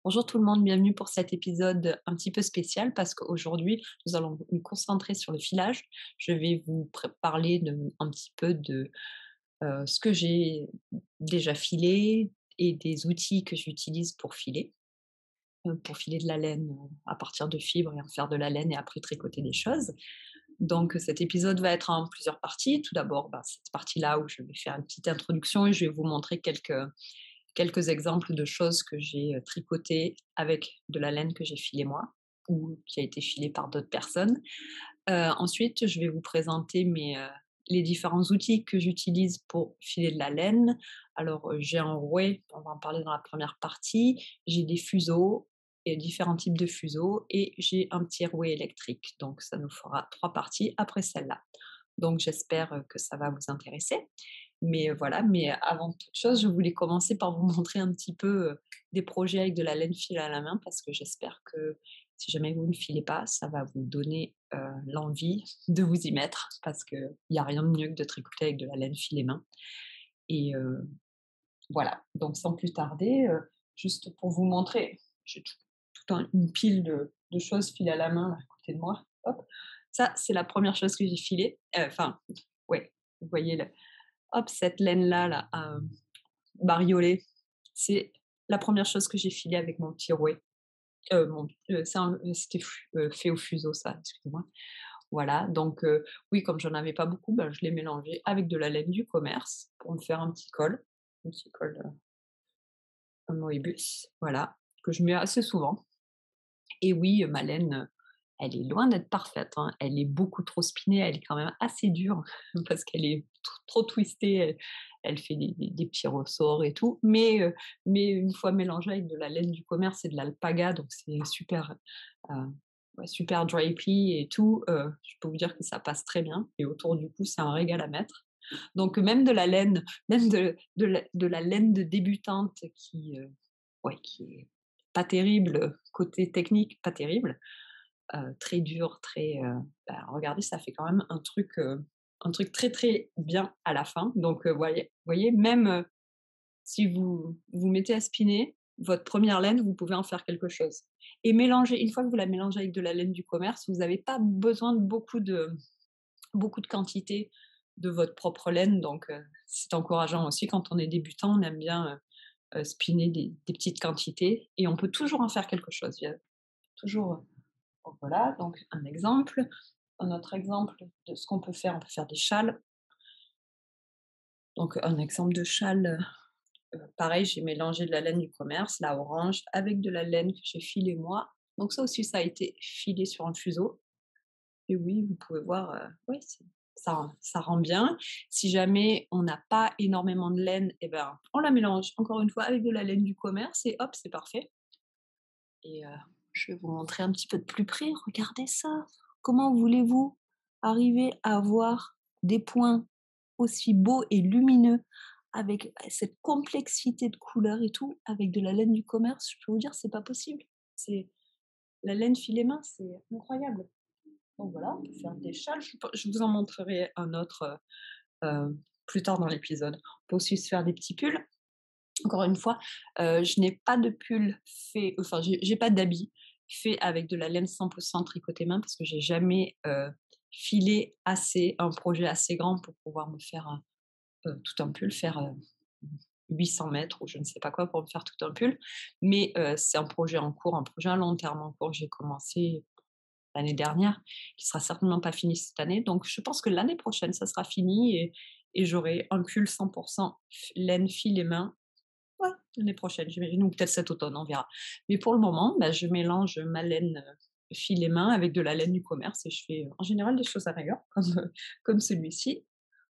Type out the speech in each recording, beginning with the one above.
Bonjour tout le monde, bienvenue pour cet épisode un petit peu spécial parce qu'aujourd'hui, nous allons nous concentrer sur le filage. Je vais vous parler un petit peu de ce que j'ai déjà filé et des outils que j'utilise pour filer de la laine à partir de fibres et en faire de la laine et après tricoter des choses. Donc cet épisode va être en plusieurs parties. Tout d'abord, cette partie-là où je vais faire une petite introduction et je vais vous montrer quelques exemples de choses que j'ai tricotées avec de la laine que j'ai filée moi ou qui a été filée par d'autres personnes. Ensuite, je vais vous présenter les différents outils que j'utilise pour filer de la laine. Alors, j'ai un rouet, on va en parler dans la première partie. J'ai des fuseaux et différents types de fuseaux et j'ai un petit rouet électrique. Donc, ça nous fera 3 parties après celle-là. Donc, j'espère que ça va vous intéresser. Mais voilà, mais avant toute chose, je voulais commencer par vous montrer un petit peu des projets avec de la laine filée à la main parce que j'espère que si jamais vous ne filez pas, ça va vous donner l'envie de vous y mettre parce qu'il n'y a rien de mieux que de tricoter avec de la laine filée main. Et voilà, donc sans plus tarder, juste pour vous montrer, j'ai une pile de choses filées à la main là, à côté de moi. Hop. Ça, c'est la première chose que j'ai filée. Enfin, ouais, vous voyez, hop, cette laine-là, là, bariolée, c'est la première chose que j'ai filée avec mon petit rouet. C'était fait au fuseau ça, excusez-moi. Voilà, donc oui, comme j'en avais pas beaucoup, je l'ai mélangé avec de la laine du commerce pour me faire un petit col, un Moebius, voilà, que je mets assez souvent. Et oui, ma laine, elle est loin d'être parfaite, hein. Elle est beaucoup trop spinée, elle est quand même assez dure parce qu'elle est trop twistée, elle fait des petits ressorts et tout. Mais une fois mélangée avec de la laine du commerce et de l'alpaga, donc c'est super, heu, ouais, super drapey et tout, je peux vous dire que ça passe très bien et autour du cou, c'est un régal à mettre. Donc même de la laine, même de la laine de débutante qui est pas terrible, côté technique, pas terrible, très dur, regardez, ça fait quand même un truc très, très bien à la fin. Donc voyez, même, si vous mettez à spinner, votre première laine, vous pouvez en faire quelque chose et mélanger une fois que vous la mélangez avec de la laine du commerce, vous avez pas besoin de beaucoup de quantité de votre propre laine donc c'est encourageant aussi quand on est débutant, on aime bien, spinner des petites quantités et on peut toujours en faire quelque chose. Il y a toujours, donc voilà, donc un exemple. Un autre exemple de ce qu'on peut faire, on peut faire des châles. Donc un exemple de châle, pareil, j'ai mélangé de la laine du commerce, la orange, avec de la laine que j'ai filée moi. Donc ça aussi, ça a été filé sur un fuseau et oui, vous pouvez voir, ouais, ça rend bien. Si jamais on n'a pas énormément de laine et on la mélange encore une fois avec de la laine du commerce et hop, c'est parfait. Et je vais vous montrer un petit peu de plus près. Regardez ça! Comment voulez-vous arriver à avoir des points aussi beaux et lumineux avec cette complexité de couleurs et tout, avec de la laine du commerce? Je peux vous dire, c'est pas possible. C'est la laine filet main, c'est incroyable. Donc voilà, on peut faire des châles. Je vous en montrerai un autre, plus tard dans l'épisode. On peut aussi se faire des petits pulls. Encore une fois, je n'ai pas de pull fait enfin, j'ai pas d'habit fait avec de la laine 100 tricoté main parce que j'ai jamais, filé un projet assez grand pour pouvoir me faire tout un pull, faire, 800 mètres ou je ne sais pas quoi pour me faire tout un pull. Mais, c'est un projet en cours, un projet à long terme en cours. J'ai commencé l'année dernière, qui sera certainement pas fini cette année. Donc je pense que l'année prochaine, ça sera fini et j'aurai un pull 100 laine fil et main. Ouais, l'année prochaine, j'imagine, ou peut-être cet automne, on verra. Mais pour le moment, je mélange ma laine, fil et main avec de la laine du commerce et je fais, en général des choses à rayures comme celui-ci.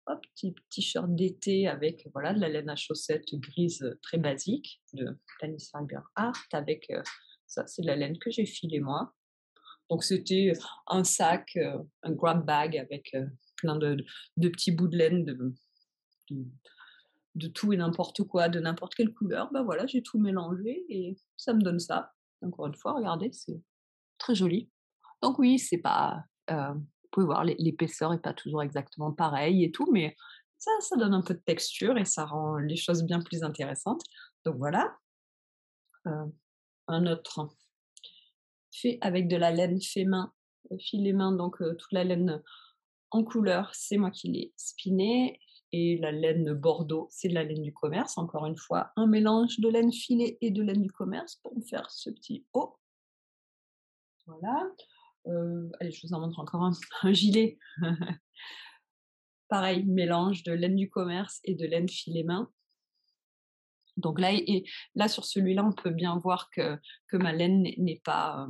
Hop, petit t-shirt d'été avec, voilà, de la laine à chaussettes grise, très basique de Planis Fiber Art avec, ça c'est de la laine que j'ai filée moi. Donc c'était, un sac, un grab bag avec, plein de petits bouts de laine de de tout et n'importe quoi, de n'importe quelle couleur, voilà, j'ai tout mélangé et ça me donne ça. Encore une fois, regardez, c'est très joli. Donc oui, c'est pas, vous pouvez voir l'épaisseur est pas toujours exactement pareille et tout, mais ça donne un peu de texture et ça rend les choses bien plus intéressantes. Donc voilà, heu un autre fait avec de la laine fait main, filet main, donc toute la laine en couleur, c'est moi qui l'ai spiné et la laine bordeaux, c'est de la laine du commerce. Encore une fois, un mélange de laine filet et de laine du commerce pour me faire ce petit haut. Voilà. Allez, je vous en montre encore un, un gilet. Pareil, mélange de laine du commerce et de laine filet main. Donc là et là sur celui-là, on peut bien voir que ma laine n'est pas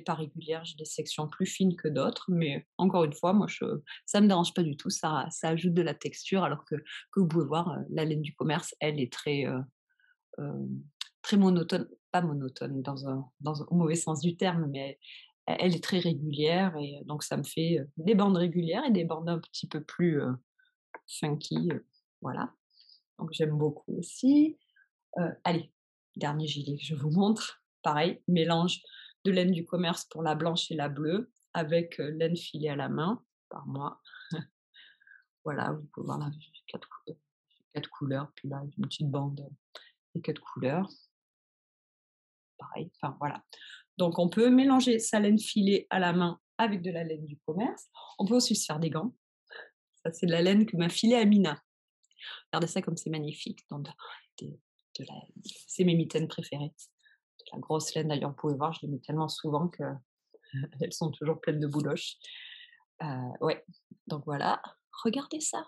régulière. J'ai des sections plus fines que d'autres, mais encore une fois, moi ça me dérange pas du tout. Ça ajoute de la texture alors que vous pouvez voir, la laine du commerce, elle est très monotone, pas monotone dans un au mauvais sens du terme, mais elle est très régulière et donc ça me fait, des bandes régulières et des bandes un petit peu plus, funky, voilà. Donc j'aime beaucoup aussi. Allez, dernier gilet que je vous montre. Pareil, mélange de laine du commerce pour la blanche et la bleue avec, laine filée à la main par moi. Voilà, vous pouvez voir là, j'ai 4 couleurs, puis là, une petite bande, des 4 couleurs, pareil, enfin voilà. Donc on peut mélanger sa laine filée à la main avec de la laine du commerce. On peut aussi se faire des gants. Ça, c'est de la laine que m'a filée Amina. Regardez ça comme c'est magnifique dans des de la c'est mes mitaines préférées. De la grosse laine d'ailleurs, vous pouvez voir, je les mets tellement souvent qu'elles sont toujours pleines de bouloches. Ouais, donc voilà. Regardez ça,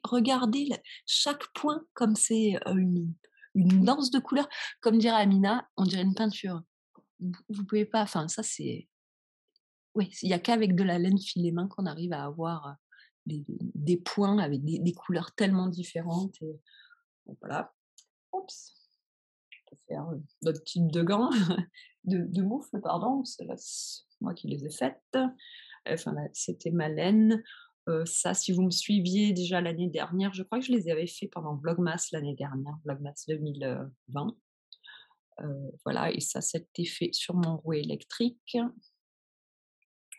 regardez chaque point comme c'est, une danse de couleurs. Comme dirait Amina, on dirait une peinture. Vous pouvez pas enfin ça c'est ouais, il y a qu'avec de la laine filet main qu'on arrive à avoir, des points avec des couleurs tellement différentes et donc voilà. Oups, on peut faire, d'autres types de gants, de moufles pardon, celles-là c'est moi qui les ai faites. Enfin là, c'était ma laine. Ça, si vous me suiviez déjà l'année dernière, je crois que je les avais fait pendant Vlogmas l'année dernière, Vlogmas 2020. Voilà et ça s'était fait sur mon rouet électrique.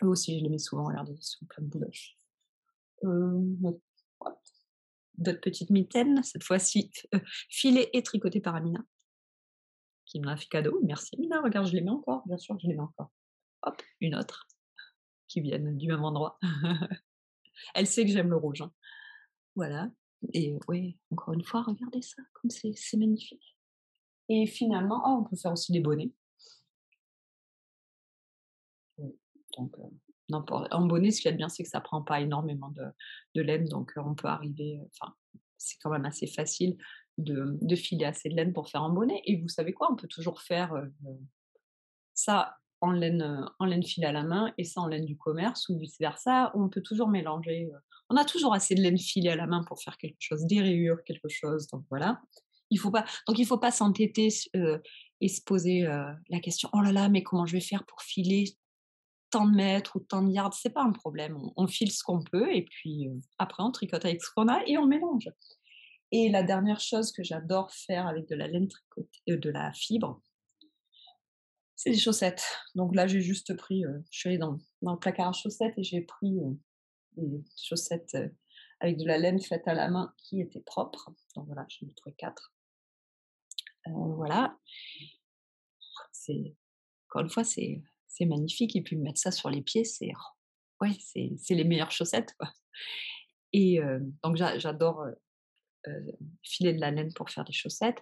Eux aussi, je les mets souvent, regardez, ils sont pleins de bouloches. Donc hop, d'autres petites mitaines, cette fois-ci, filées et tricotées par Amina, qui me l'a fait cadeau. Merci Amina, regarde, je les mets encore, bien sûr que je les mets encore. Hop, une autre qui viennent du même endroit. Elle sait que j'aime le rouge, hein. Voilà et ouais, encore une fois, regardez ça, comme c'est magnifique et finalement oh, on peut faire aussi des bonnets. Mmh, donc n'importe en bonnet, ce qu'il y a de bien, c'est que ça prend pas énormément de laine, donc on peut arriver, enfin, c'est quand même assez facile de filer assez de laine pour faire un bonnet et vous savez quoi? On peut toujours faire, ça en laine filée à la main et ça en laine du commerce ou vice versa. On peut toujours mélanger, on a toujours assez de laine filée à la main pour faire quelque chose, des rayures, quelque chose, donc voilà. Il faut pas s'entêter et se poser, la question: «Oh là là, mais comment je vais faire pour filer tant de mètres ou tant de yards?» C'est pas un problème, on file ce qu'on peut et puis, après on tricote avec ce qu'on a et on mélange. Et la dernière chose que j'adore faire avec de la laine tricotée de la fibre, c'est les chaussettes. Donc là, j'ai juste pris, je suis allée dans le placard à chaussettes et j'ai pris, des chaussettes, avec de la laine faite à la main qui étaient propres. Donc voilà, j'en ai trouvé 4. Voilà, c'est encore une fois, c'est magnifique et puis mettre ça sur les pieds, c'est ouais, c'est les meilleures chaussettes, quoi et donc j'adore, filer de la laine pour faire des chaussettes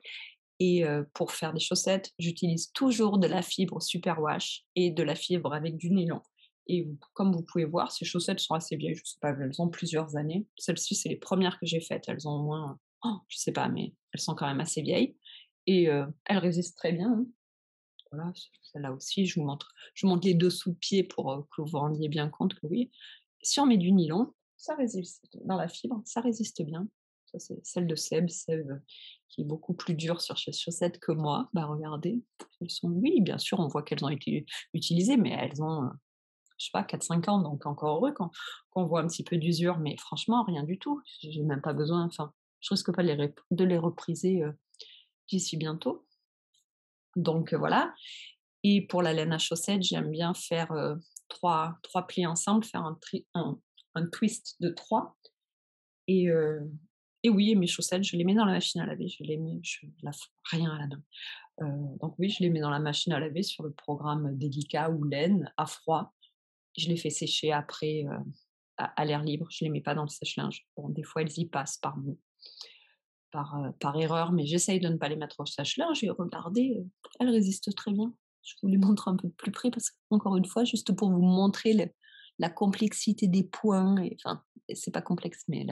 et pour faire des chaussettes, j'utilise toujours de la fibre superwash et de la fibre avec du nylon et comme vous pouvez voir, ces chaussettes sont assez vieilles, je sais pas, elles ont plusieurs années. Celles-ci, c'est les premières que j'ai faites, elles ont au moins, je sais pas, mais elles sont quand même assez vieilles et elles résistent très bien, hein. Voilà, celle-là aussi, je vous montre les dessous de pied pour, que vous vous rendiez bien compte que oui, si on met du nylon, ça résiste dans la fibre, ça résiste bien. Ça, c'est celle de Seb. Seb, qui est beaucoup plus dur sur ses chaussettes que moi. Bah, regardez, elles sont oui, bien sûr, on voit qu'elles ont été utilisées, mais elles ont, je sais pas 4 5 ans, donc encore heureux qu'on voit un petit peu d'usure, mais franchement, rien du tout. J'ai même pas besoin, enfin, je risque pas de les repriser, d'ici bientôt. Donc voilà et pour la laine à chaussettes, j'aime bien faire, 3 plis ensemble, faire un twist de 3 et oui, mes chaussettes, je les mets dans la machine à laver, je les mets je lave rien à la main. Donc oui, je les mets dans la machine à laver sur le programme délicat ou laine à froid. Je les fais sécher après, à l'air libre. Je les mets pas dans le sèche-linge. Bon, des fois, elles y passent par erreur, mais j'essaye de ne pas les mettre au sèche-linge et regardez, elles résistent très bien. Je vous les montre un peu de plus près parce qu'encore une fois, juste pour vous montrer la complexité des points et enfin, c'est pas complexe, mais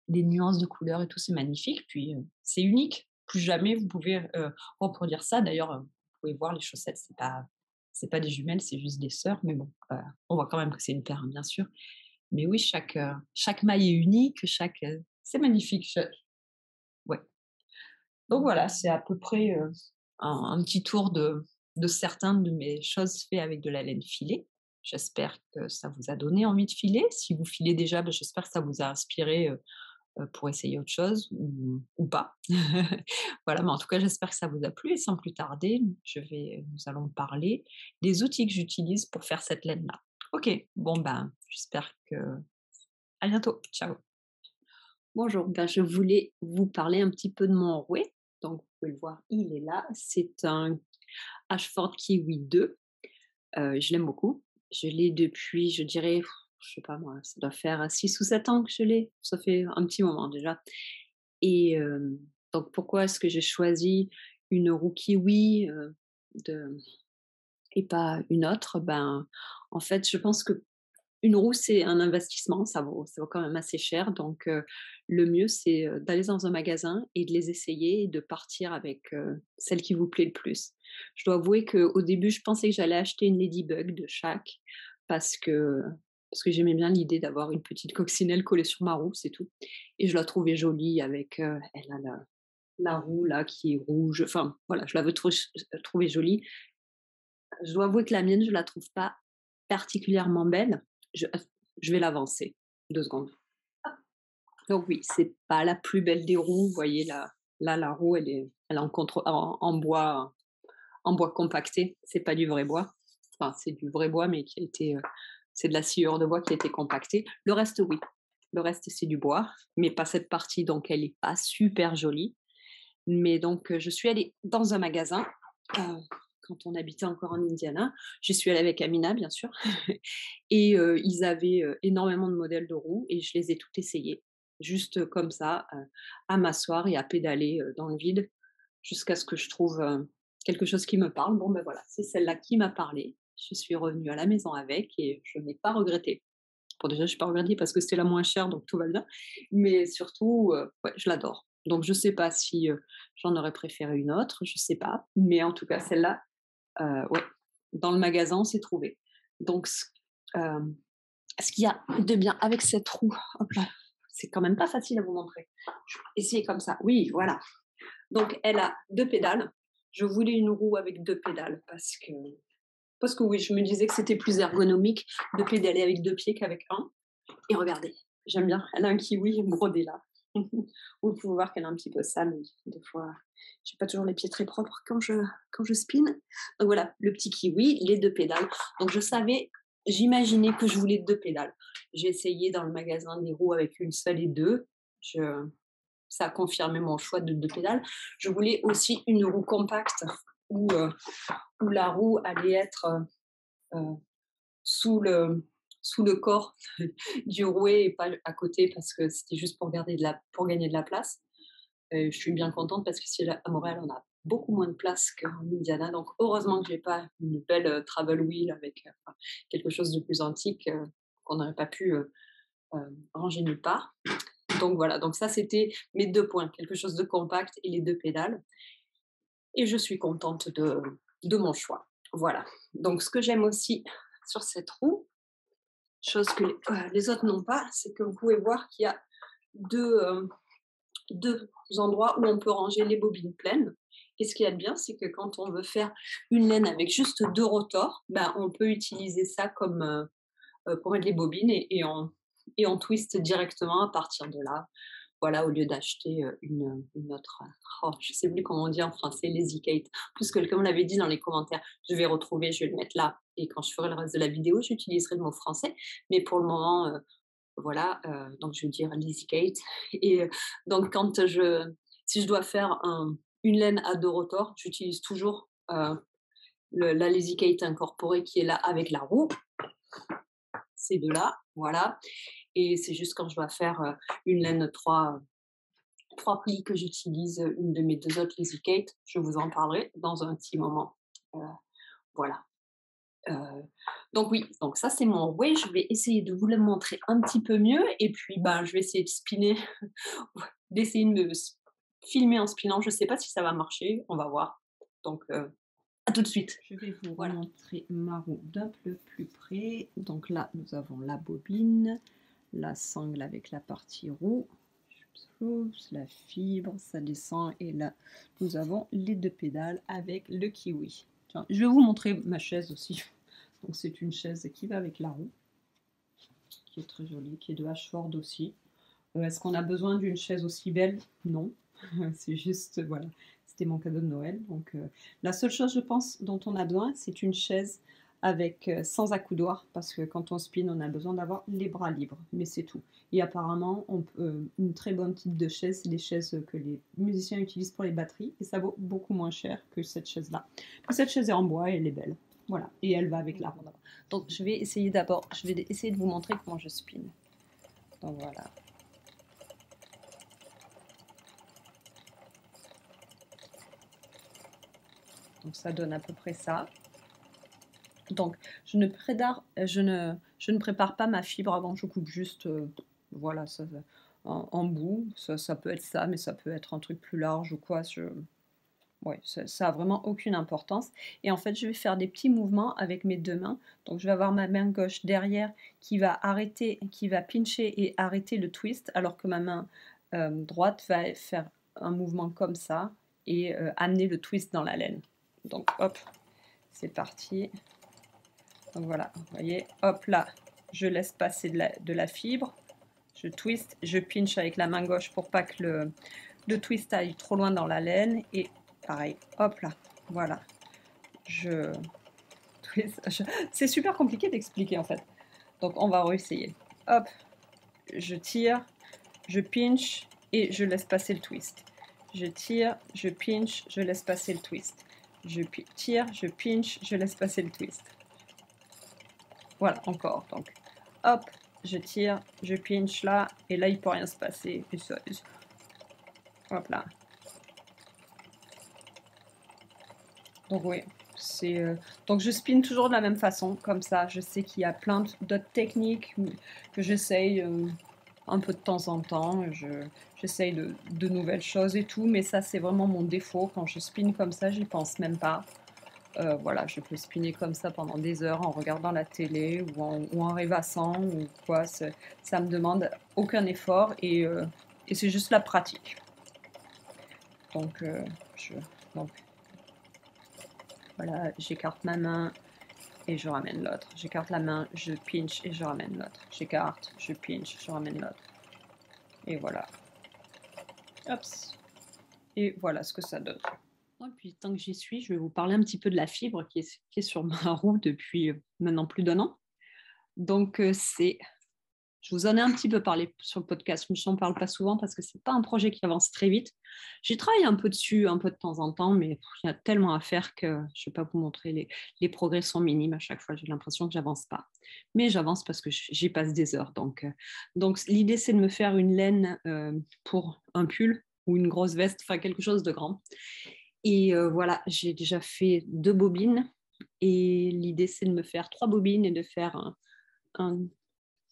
les nuances de couleurs et tout, c'est magnifique. Puis, c'est unique. Plus jamais vous pouvez, reproduire ça. D'ailleurs, vous pouvez voir les chaussettes, c'est pas des jumelles, c'est juste des sœurs, mais bon, on voit quand même que c'est une paire, hein, bien sûr. Mais oui, chaque maille est unique, c'est magnifique. Ouais. Donc voilà, c'est à peu près, un petit tour de certains de mes choses faites avec de la laine filée. J'espère que ça vous a donné envie de filer. Si vous filez déjà, bah, j'espère que ça vous a inspiré, pour essayer autre chose ou pas. Voilà, mais en tout cas, j'espère que ça vous a plu et sans plus tarder, nous allons parler des outils que j'utilise pour faire cette laine-là. OK, bon, ben, j'espère que à bientôt. Ciao. Bonjour, ben, je voulais vous parler un petit peu de mon rouet. Donc, vous pouvez le voir, il est là. C'est un Ashford Kiwi 2. Je l'aime beaucoup. Je l'ai depuis, je dirais, je sais pas moi, ça doit faire 6 ou 7 ans que je l'ai. Ça fait un petit moment déjà. Et donc pourquoi est-ce que j'ai choisi une roue kiwi, de et pas une autre? Ben, en fait, je pense que une roue, c'est un investissement, ça vaut quand même assez cher, donc le mieux, c'est, d'aller dans un magasin et de les essayer et de partir avec, celle qui vous plaît le plus. Je dois avouer qu'au début, je pensais que j'allais acheter une Ladybug de chaque parce que parce que j'aimais bien l'idée d'avoir une petite coccinelle collée sur ma roue, c'est tout et je la trouvais jolie avec, elle a la roue là qui est rouge, enfin voilà, je l'avais trouvée jolie. Je dois avouer que la mienne, je la trouve pas particulièrement belle. Je je vais l'avancer, 2 secondes. Donc oui, c'est pas la plus belle des roues. Vous voyez là, la roue, elle est en bois compacté. C'est pas du vrai bois. Enfin, c'est du vrai bois, mais qui a été, c'est de la sciure de bois qui a été compactée. Le reste, oui. Le reste, c'est du bois, mais pas cette partie, donc elle est pas super jolie. Mais donc, je suis allée dans un magasin, heu, quand on habitait encore en Indiana. J'y suis allée avec Amina, bien sûr et ils avaient, énormément de modèles de roues et je les ai toutes essayées. Juste, comme ça, à m'asseoir et à pédaler, dans le vide jusqu'à ce que je trouve, quelque chose qui me parle. Bon, ben, voilà, c'est celle-là qui m'a parlé. Je suis revenue à la maison avec et je n'ai pas regretté. Bon, déjà, je suis pas regretté parce que c'était la moins chère, donc tout va bien. Mais surtout, ouais, je l'adore. Donc je sais pas si, j'en aurais préféré une autre, je sais pas. Mais en tout cas, celle-là, ouais, dans le magasin, on s'est trouvé. Donc ce qu'il y a de bien avec cette roue, hop là, c'est quand même pas facile à vous montrer. Je vais essayer comme ça. Oui, voilà. Donc elle a 2 pédales. Je voulais une roue avec 2 pédales parce que oui, je me disais que c'était plus ergonomique de pédaler avec 2 pieds qu'avec un. Et regardez, j'aime bien, elle a un kiwi brodé là. Vous pouvez voir qu'elle est un petit peu sale, des fois, j'ai pas toujours les pieds très propres quand je spin. Donc voilà, le petit kiwi, les 2 pédales. Donc j'imaginais que je voulais 2 pédales. J'ai essayé dans le magasin des roues avec une seule et 2. Je Ça a confirmé mon choix de 2 pédales. Je voulais aussi une roue compacte où, où la roue allait être, sous le corps du rouet et pas à côté parce que c'était juste pour gagner de la place. Je suis bien contente parce que à Montréal, on a beaucoup moins de place qu'en Indiana. Donc, heureusement que j'ai pas une belle travel wheel avec enfin, quelque chose de plus antique qu'on n'aurait pas pu ranger nulle part. Donc voilà, donc ça c'était mes 2 points, quelque chose de compact et les 2 pédales. Et je suis contente de mon choix. Voilà. Donc ce que j'aime aussi sur cette roue, chose que les autres n'ont pas, c'est que vous pouvez voir qu'il y a 2, 2 endroits où on peut ranger les bobines pleines. Et ce qu'il y a de bien, c'est que quand on veut faire une laine avec juste 2 rotors, ben, on peut utiliser ça comme, pour mettre les bobines et on twist directement à partir de là. Voilà, au lieu d'acheter, une autre, oh, je sais plus comment on dit en français, lazy Kate. Plus que comme l'avait dit dans les commentaires, je vais retrouver, je vais le mettre là et quand je ferai le reste de la vidéo, j'utiliserai le mot français. Mais pour le moment, voilà, donc je vais dire lazy Kate et donc si je dois faire une laine à 2 rotors. J'utilise toujours, la Lazy Kate incorporée qui est là avec la roue. Ces 2-là, voilà, et c'est juste quand je dois faire, une laine 3 plis que j'utilise, une de mes 2 autres Lazy Kate. Je vous en parlerai dans un petit moment. Heu, voilà. Donc oui, donc ça c'est mon way. Je vais essayer de vous le montrer un petit peu mieux et puis, ben, je vais essayer de spinner, d'essayer de me filmer en spinant. Je sais pas si ça va marcher, on va voir. Donc, à tout de suite. Je vais vous Voilà. remontrer ma roue d'un peu plus près. Donc là, nous avons la bobine, la sangle avec la partie roue, la fibre, ça descend, et là, nous avons les 2 pédales avec le kiwi. Tiens, je vais vous montrer ma chaise aussi. Donc c'est une chaise qui va avec la roue, qui est très jolie, qui est de Ashford aussi. Est-ce qu'on a besoin d'une chaise aussi belle? Non. C'est juste, voilà, c'était mon cadeau de Noël. Donc, la seule chose, je pense, dont on a besoin, c'est une chaise avec sans accoudoir, parce que quand on spin, on a besoin d'avoir les bras libres, mais c'est tout. Et apparemment, une très bonne type de chaise, c'est les chaises que les musiciens utilisent pour les batteries, et ça vaut beaucoup moins cher que cette chaise-là. Cette chaise est en bois et elle est belle. Voilà, et elle va avec la roue. Donc, je vais essayer de vous montrer comment je spin. Donc voilà. Donc ça donne à peu près ça. Donc je ne prépare pas ma fibre avant, je coupe juste, voilà, ça, en bout. Ça peut être ça, mais ça peut être un truc plus large ou quoi. Ouais, ça a vraiment aucune importance. Et en fait, je vais faire des petits mouvements avec mes 2 mains. Donc je vais avoir ma main gauche derrière qui va pincher et arrêter le twist, alors que ma main droite va faire un mouvement comme ça et amener le twist dans la laine. Donc hop, c'est parti. Donc voilà, vous voyez, hop là, je laisse passer de la fibre, je twist, je pinch avec la main gauche pour pas que le twist aille trop loin dans la laine, et pareil, hop là, voilà, je twist. C'est super compliqué d'expliquer en fait. Donc on va réessayer. Hop, je tire, je pinch et je laisse passer le twist. Je tire, je pinch, je laisse passer le twist. Je tire, je pinch, je laisse passer le twist. Voilà, encore. Donc, hop, je tire, je pinch là, et là, il ne peut rien se passer. Hop là. Donc, oui, donc, je spin toujours de la même façon, comme ça. Je sais qu'il y a plein d'autres techniques que j'essaye un peu de temps en temps. J'essaye de nouvelles choses et tout, mais ça, c'est vraiment mon défaut. Quand je spin comme ça, j'y pense même pas. Voilà, je peux spinner comme ça pendant des heures en regardant la télé ou en rêvassant ou quoi. Ça me demande aucun effort et c'est juste la pratique. Donc, donc voilà, j'écarte ma main et je ramène l'autre. J'écarte la main, je pinch et je ramène l'autre. J'écarte, je pinch, je ramène l'autre. Et voilà. Hops. Et voilà ce que ça donne. Et puis, tant que j'y suis, je vais vous parler un petit peu de la fibre qui est sur ma roue depuis maintenant plus d'1 an. Donc, je vous en ai un petit peu parlé sur le podcast, mais je n'en parle pas souvent parce que ce n'est pas un projet qui avance très vite. J'ai travaillé un peu dessus, un peu de temps en temps, mais il y a tellement à faire que je ne vais pas vous montrer. Les progrès sont minimes à chaque fois. J'ai l'impression que je n'avance pas. Mais j'avance parce que j'y passe des heures. Donc l'idée, c'est de me faire une laine pour un pull ou une grosse veste, enfin quelque chose de grand. Et voilà, j'ai déjà fait 2 bobines. Et l'idée, c'est de me faire 3 bobines et de faire un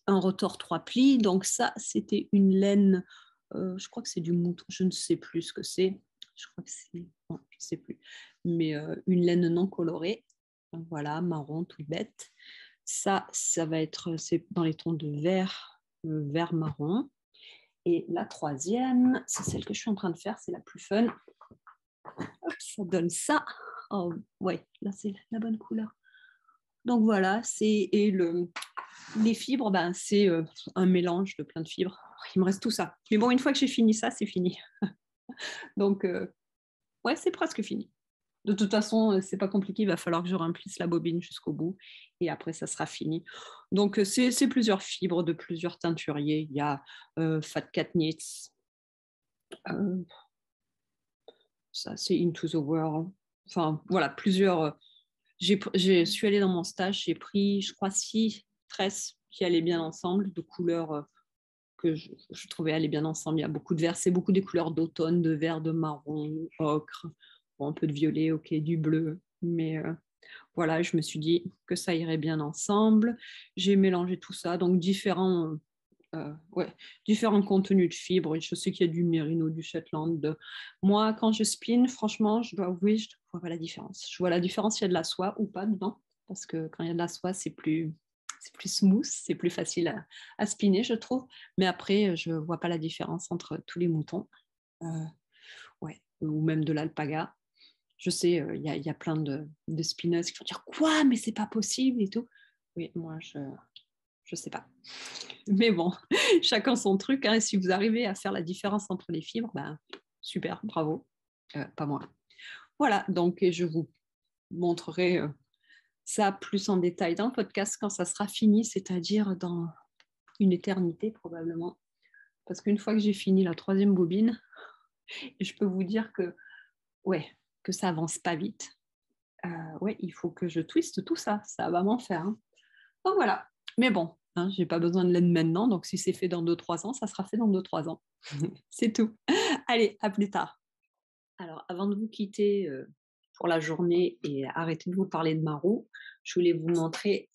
rotor 3 plis. Donc ça, c'était une laine, je crois que c'est du mouton, je ne sais plus ce que c'est. Je crois que c'est, non, je ne sais plus. Mais une laine non colorée, voilà, marron, tout bête. Ça va être, c'est dans les tons de vert, vert marron. Et la troisième, c'est celle que je suis en train de faire, c'est la plus fun. Hop, ça donne ça. Oh, ouais, là c'est la bonne couleur. Donc voilà, les fibres, ben, c'est un mélange de plein de fibres. Il me reste tout ça. Mais bon, une fois que j'ai fini ça, c'est fini. Donc, ouais, c'est presque fini. De toute façon, c'est pas compliqué, il va falloir que je remplisse la bobine jusqu'au bout et après, ça sera fini. Donc, c'est plusieurs fibres de plusieurs teinturiers. Il y a Fat Cat Knits, ça, c'est Into the World. Enfin, voilà, plusieurs. Je suis allée dans mon stage, j'ai pris, je crois, 6 tresses qui allaient bien ensemble, de couleurs que je trouvais aller bien ensemble. Il y a beaucoup de verts, c'est beaucoup des couleurs d'automne, de vert, de marron, ocre, bon, un peu de violet, ok, du bleu. Mais voilà, je me suis dit que ça irait bien ensemble. J'ai mélangé tout ça, donc ouais, différents contenus de fibres. Je sais qu'il y a du mérino, du Shetland. Moi, quand je spin, franchement, je dois avouer, je vois pas la différence. Je vois la différence s'il y a de la soie ou pas dedans. Parce que quand il y a de la soie, c'est plus smooth, c'est plus facile à spinner, je trouve. Mais après, je vois pas la différence entre tous les moutons. Euh, ouais, ou même de l'alpaga. Je sais, il y a plein de spinners qui vont dire quoi, mais c'est pas possible et tout. Oui, moi, je sais pas. Mais bon, chacun son truc. Hein. Si vous arrivez à faire la différence entre les fibres, ben, super, bravo. Pas moi. Voilà, donc je vous montrerai ça plus en détail dans le podcast quand ça sera fini, c'est-à-dire dans une éternité probablement. Parce qu'une fois que j'ai fini la 3e bobine, je peux vous dire que, ouais, que ça avance pas vite. Ouais, il faut que je twiste tout ça. Ça va m'en faire. Hein. Donc voilà. Mais bon, hein, j'ai pas besoin de l'aide maintenant. Donc si c'est fait dans 2-3 ans, ça sera fait dans 2-3 ans. C'est tout. Allez, à plus tard. Alors, avant de vous quitter pour la journée et arrêter de vous parler de ma roue, je voulais vous montrer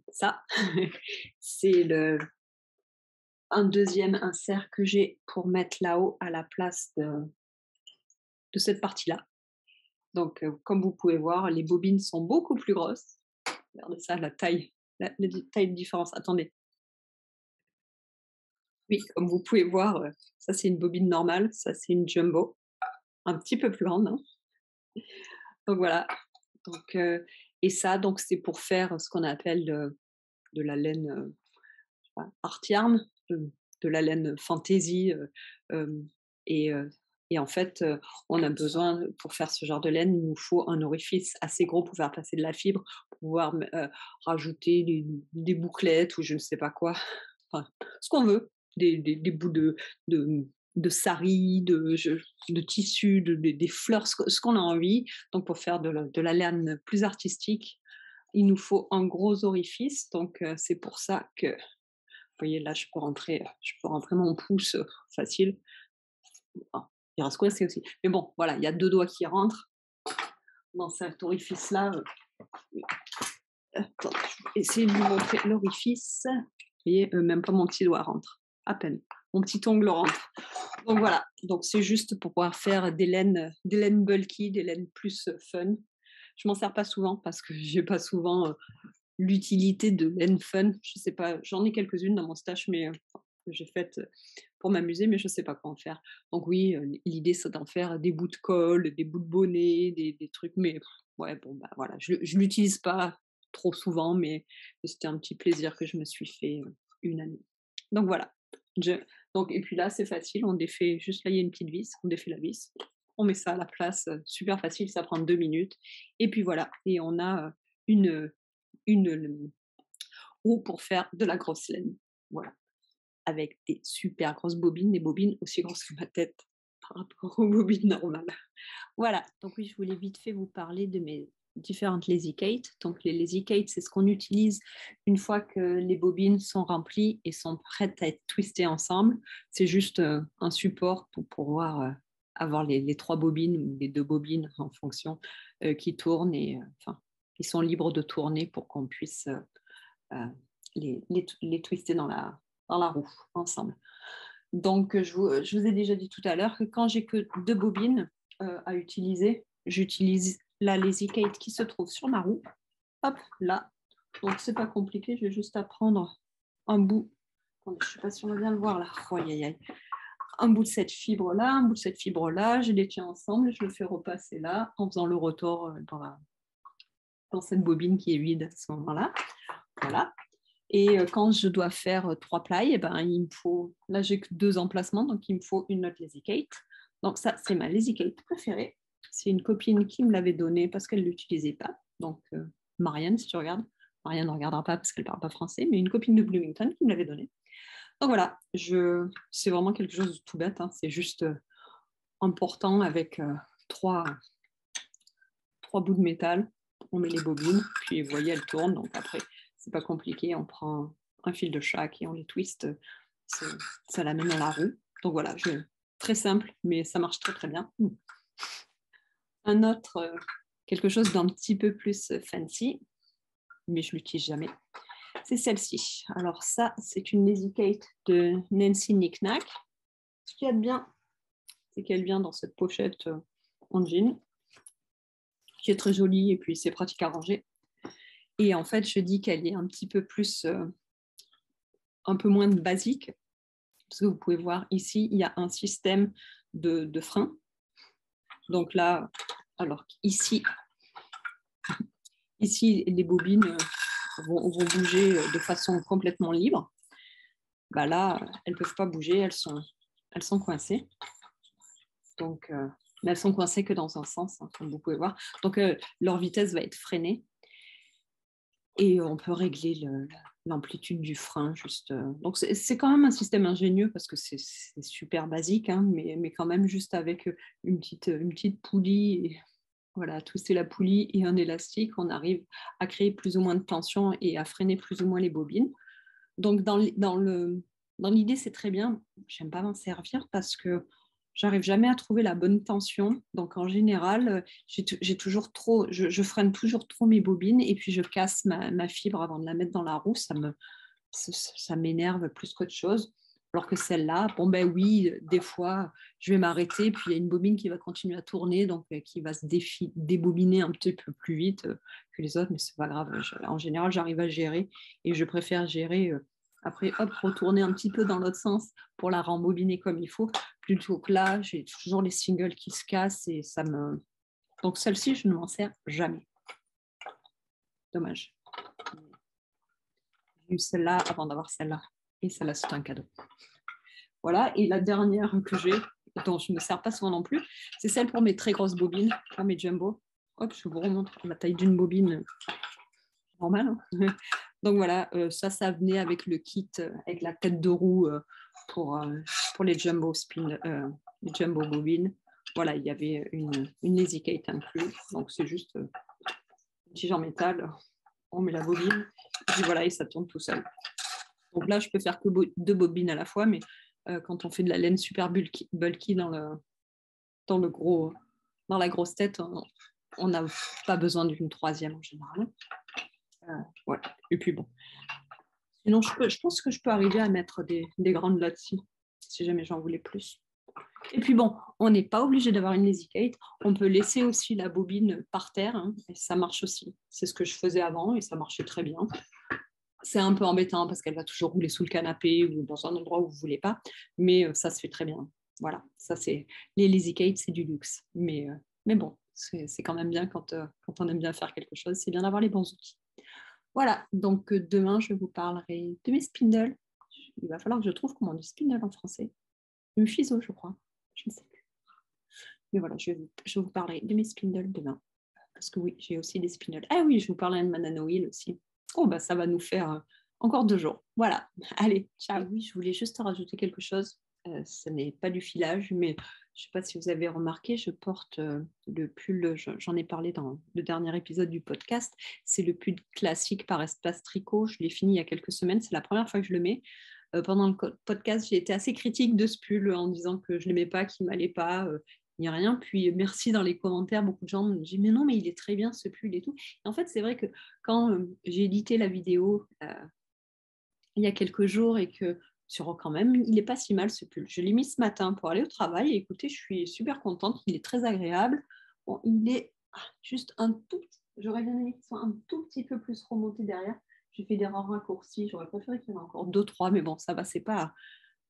ça. C'est un deuxième insert que j'ai pour mettre là-haut à la place de cette partie-là. Donc, comme vous pouvez voir, les bobines sont beaucoup plus grosses. Regardez ça, la taille de différence. Attendez. Oui, comme vous pouvez voir, ça c'est une bobine normale, ça c'est une jumbo, un petit peu plus grande. Hein. Donc voilà. Donc, et ça, donc c'est pour faire ce qu'on appelle de la laine art yarn, de la laine fantasy. Et, euh, et en fait, on a besoin, pour faire ce genre de laine, il nous faut un orifice assez gros pour faire passer de la fibre, pour pouvoir rajouter des bouclettes ou je ne sais pas quoi, enfin, ce qu'on veut, des bouts de, de sari, de tissu, des fleurs, ce qu'on a envie. Donc, pour faire de la laine plus artistique, il nous faut un gros orifice. Donc, c'est pour ça que, vous voyez, là, je peux rentrer mon pouce facile. Enfin, il va se coincer aussi. Mais bon, voilà, il y a 2 doigts qui rentrent dans cet orifice-là. Attends, je vais essayer de vous montrer l'orifice. Vous voyez, même pas mon petit doigt rentre. À peine. Mon petit ongle rentre. Donc voilà. Donc c'est juste pour pouvoir faire des laines bulky, des laines plus fun. Je m'en sers pas souvent parce que j'ai pas souvent l'utilité de laine fun. Je sais pas, j'en ai quelques-unes dans mon stash, mais que j'ai faites pour m'amuser, mais je sais pas quoi en faire. Donc oui, l'idée c'est d'en faire des bouts de colle, des bouts de bonnet, des trucs, mais ouais, bon bah voilà, je l'utilise pas trop souvent, mais c'était un petit plaisir que je me suis fait une année. Donc voilà. Je, donc, et puis là, c'est facile, on défait, juste là, il y a une petite vis, on défait la vis, on met ça à la place, super facile, ça prend 2 minutes, et puis voilà, et on a une roue pour faire de la grosse laine. Voilà, avec des super grosses bobines, des bobines aussi grosses que ma tête par rapport aux bobines normales. Voilà, donc oui, je voulais vite fait vous parler de mes différentes lazy Kate. Donc les lazy Kate, c'est ce qu'on utilise une fois que les bobines sont remplies et sont prêtes à être twistées ensemble. C'est juste un support pour pouvoir avoir les 3 bobines ou les 2 bobines en fonction qui tournent et enfin, ils sont libres de tourner pour qu'on puisse les twister dans la roue ensemble. Donc, je vous ai déjà dit tout à l'heure que quand j'ai que 2 bobines à utiliser, j'utilise la Lazy Kate qui se trouve sur ma roue. Hop, là. Donc, c'est pas compliqué, j'ai juste à prendre un bout. Attendez, je ne sais pas si on va bien le voir là. Oh, aïe, aïe. Un bout de cette fibre-là, un bout de cette fibre-là, je les tiens ensemble, je le fais repasser là en faisant le retour dans cette bobine qui est vide à ce moment-là. Voilà. Et quand je dois faire 3 ply, eh ben, il me faut, là j'ai que 2 emplacements, donc il me faut une autre Lazy Kate. Donc ça, c'est ma Lazy Kate préférée. C'est une copine qui me l'avait donnée parce qu'elle ne l'utilisait pas. Donc Marianne, si tu regardes, Marianne ne regardera pas parce qu'elle ne parle pas français, mais une copine de Bloomington qui me l'avait donnée. Donc voilà, c'est vraiment quelque chose de tout bête. Hein. C'est juste important avec trois bouts de métal, on met les bobines, puis vous voyez, elles tournent. Donc après, c'est pas compliqué, on prend un fil de chaque et on les twiste, ça l'amène dans la roue. Donc voilà, très simple, mais ça marche très très bien. Un autre, quelque chose d'un petit peu plus fancy, mais je l'utilise jamais, c'est celle-ci. Alors ça, c'est une Lazy Kate de Nancy Knick-Knack. Ce qu'il y a de bien, c'est qu'elle vient dans cette pochette en jean, qui est très jolie et puis c'est pratique à ranger. Et en fait, je dis qu'elle est un petit peu plus, un peu moins basique, parce que vous pouvez voir ici, il y a un système de frein. Donc là, alors ici, les bobines vont bouger de façon complètement libre. Bah là, elles ne peuvent pas bouger, elles sont coincées. Donc, mais elles sont coincées que dans un sens, hein, comme vous pouvez voir. Donc, leur vitesse va être freinée. Et on peut régler l'amplitude du frein. Juste, donc, c'est quand même un système ingénieux parce que c'est super basique, hein, mais quand même juste avec une petite poulie. Et, voilà, twister la poulie et un élastique, on arrive à créer plus ou moins de tension et à freiner plus ou moins les bobines. Donc, dans l'idée, c'est très bien. J'aime pas m'en servir parce que j'arrive jamais à trouver la bonne tension. Donc, en général, j'ai toujours trop, je freine toujours trop mes bobines et puis je casse ma fibre avant de la mettre dans la roue. Ça m'énerve plus qu'autre chose. Alors que celle-là, bon ben oui, des fois, je vais m'arrêter, puis il y a une bobine qui va continuer à tourner, donc qui va se débobiner un petit peu plus vite que les autres, mais c'est pas grave. En général, j'arrive à gérer et je préfère gérer après, hop, retourner un petit peu dans l'autre sens pour la rembobiner comme il faut, plutôt que là, j'ai toujours les singles qui se cassent et ça me... Donc celle-ci, je ne m'en sers jamais. Dommage. J'ai eu celle-là avant d'avoir celle-là. Et celle-là, c'est un cadeau. Voilà, et la dernière que j'ai, dont je ne me sers pas souvent non plus, c'est celle pour mes très grosses bobines, pour mes jumbo. Hop, je vous remontre la taille d'une bobine normale. Hein. Donc voilà, ça venait avec le kit, avec la tête de roue pour les jumbo les jumbo bobines. Voilà, il y avait une Lazy Kate inclus. Donc c'est juste un tige en métal, on met la bobine, et voilà, et ça tourne tout seul. Donc là, je peux faire que 2 bobines à la fois, mais quand on fait de la laine super bulky dans la grosse tête, on n'a pas besoin d'une 3e en général. Ouais. Et puis bon. Sinon, je pense que je peux arriver à mettre des grandes là-dessus, si jamais j'en voulais plus. Et puis bon, on n'est pas obligé d'avoir une Lazy Kate. On peut laisser aussi la bobine par terre, hein, et ça marche aussi. C'est ce que je faisais avant et ça marchait très bien. C'est un peu embêtant parce qu'elle va toujours rouler sous le canapé ou dans un endroit où vous ne voulez pas, mais ça se fait très bien. Voilà, ça c'est les Lazy Kate, c'est du luxe. Mais bon, c'est quand même bien quand on aime bien faire quelque chose, c'est bien d'avoir les bons outils. Voilà, donc demain, je vous parlerai de mes spindles. Il va falloir que je trouve comment on dit spindle en français. Le fuseau, je crois. Je ne sais plus. Mais voilà, je vous parlerai de mes spindles demain. Parce que oui, j'ai aussi des spindles. Ah oui, je vous parlerai de ma nano-wheel aussi. Oh, bah ça va nous faire encore 2 jours. Voilà, allez, ciao. Et oui, je voulais juste rajouter quelque chose. Ce n'est pas du filage, mais je ne sais pas si vous avez remarqué, je porte le pull, j'en ai parlé dans le dernier épisode du podcast, c'est le pull classique par Espace Tricot, je l'ai fini il y a quelques semaines, c'est la première fois que je le mets. Pendant le podcast, j'ai été assez critique de ce pull en disant que je ne l'aimais pas, qu'il ne m'allait pas, il n'y a rien. Puis merci dans les commentaires, beaucoup de gens me disent mais non, mais il est très bien ce pull et tout. Et en fait, c'est vrai que quand j'ai édité la vidéo il y a quelques jours et que quand même, il n'est pas si mal ce pull. Je l'ai mis ce matin pour aller au travail et écoutez, je suis super contente, il est très agréable. Bon, il est juste un tout petit, j'aurais bien aimé qu'il soit un tout petit peu plus remonté derrière. J'ai fait des rares raccourcis, j'aurais préféré qu'il y en ait encore 2-3, mais bon, ça va, c'est pas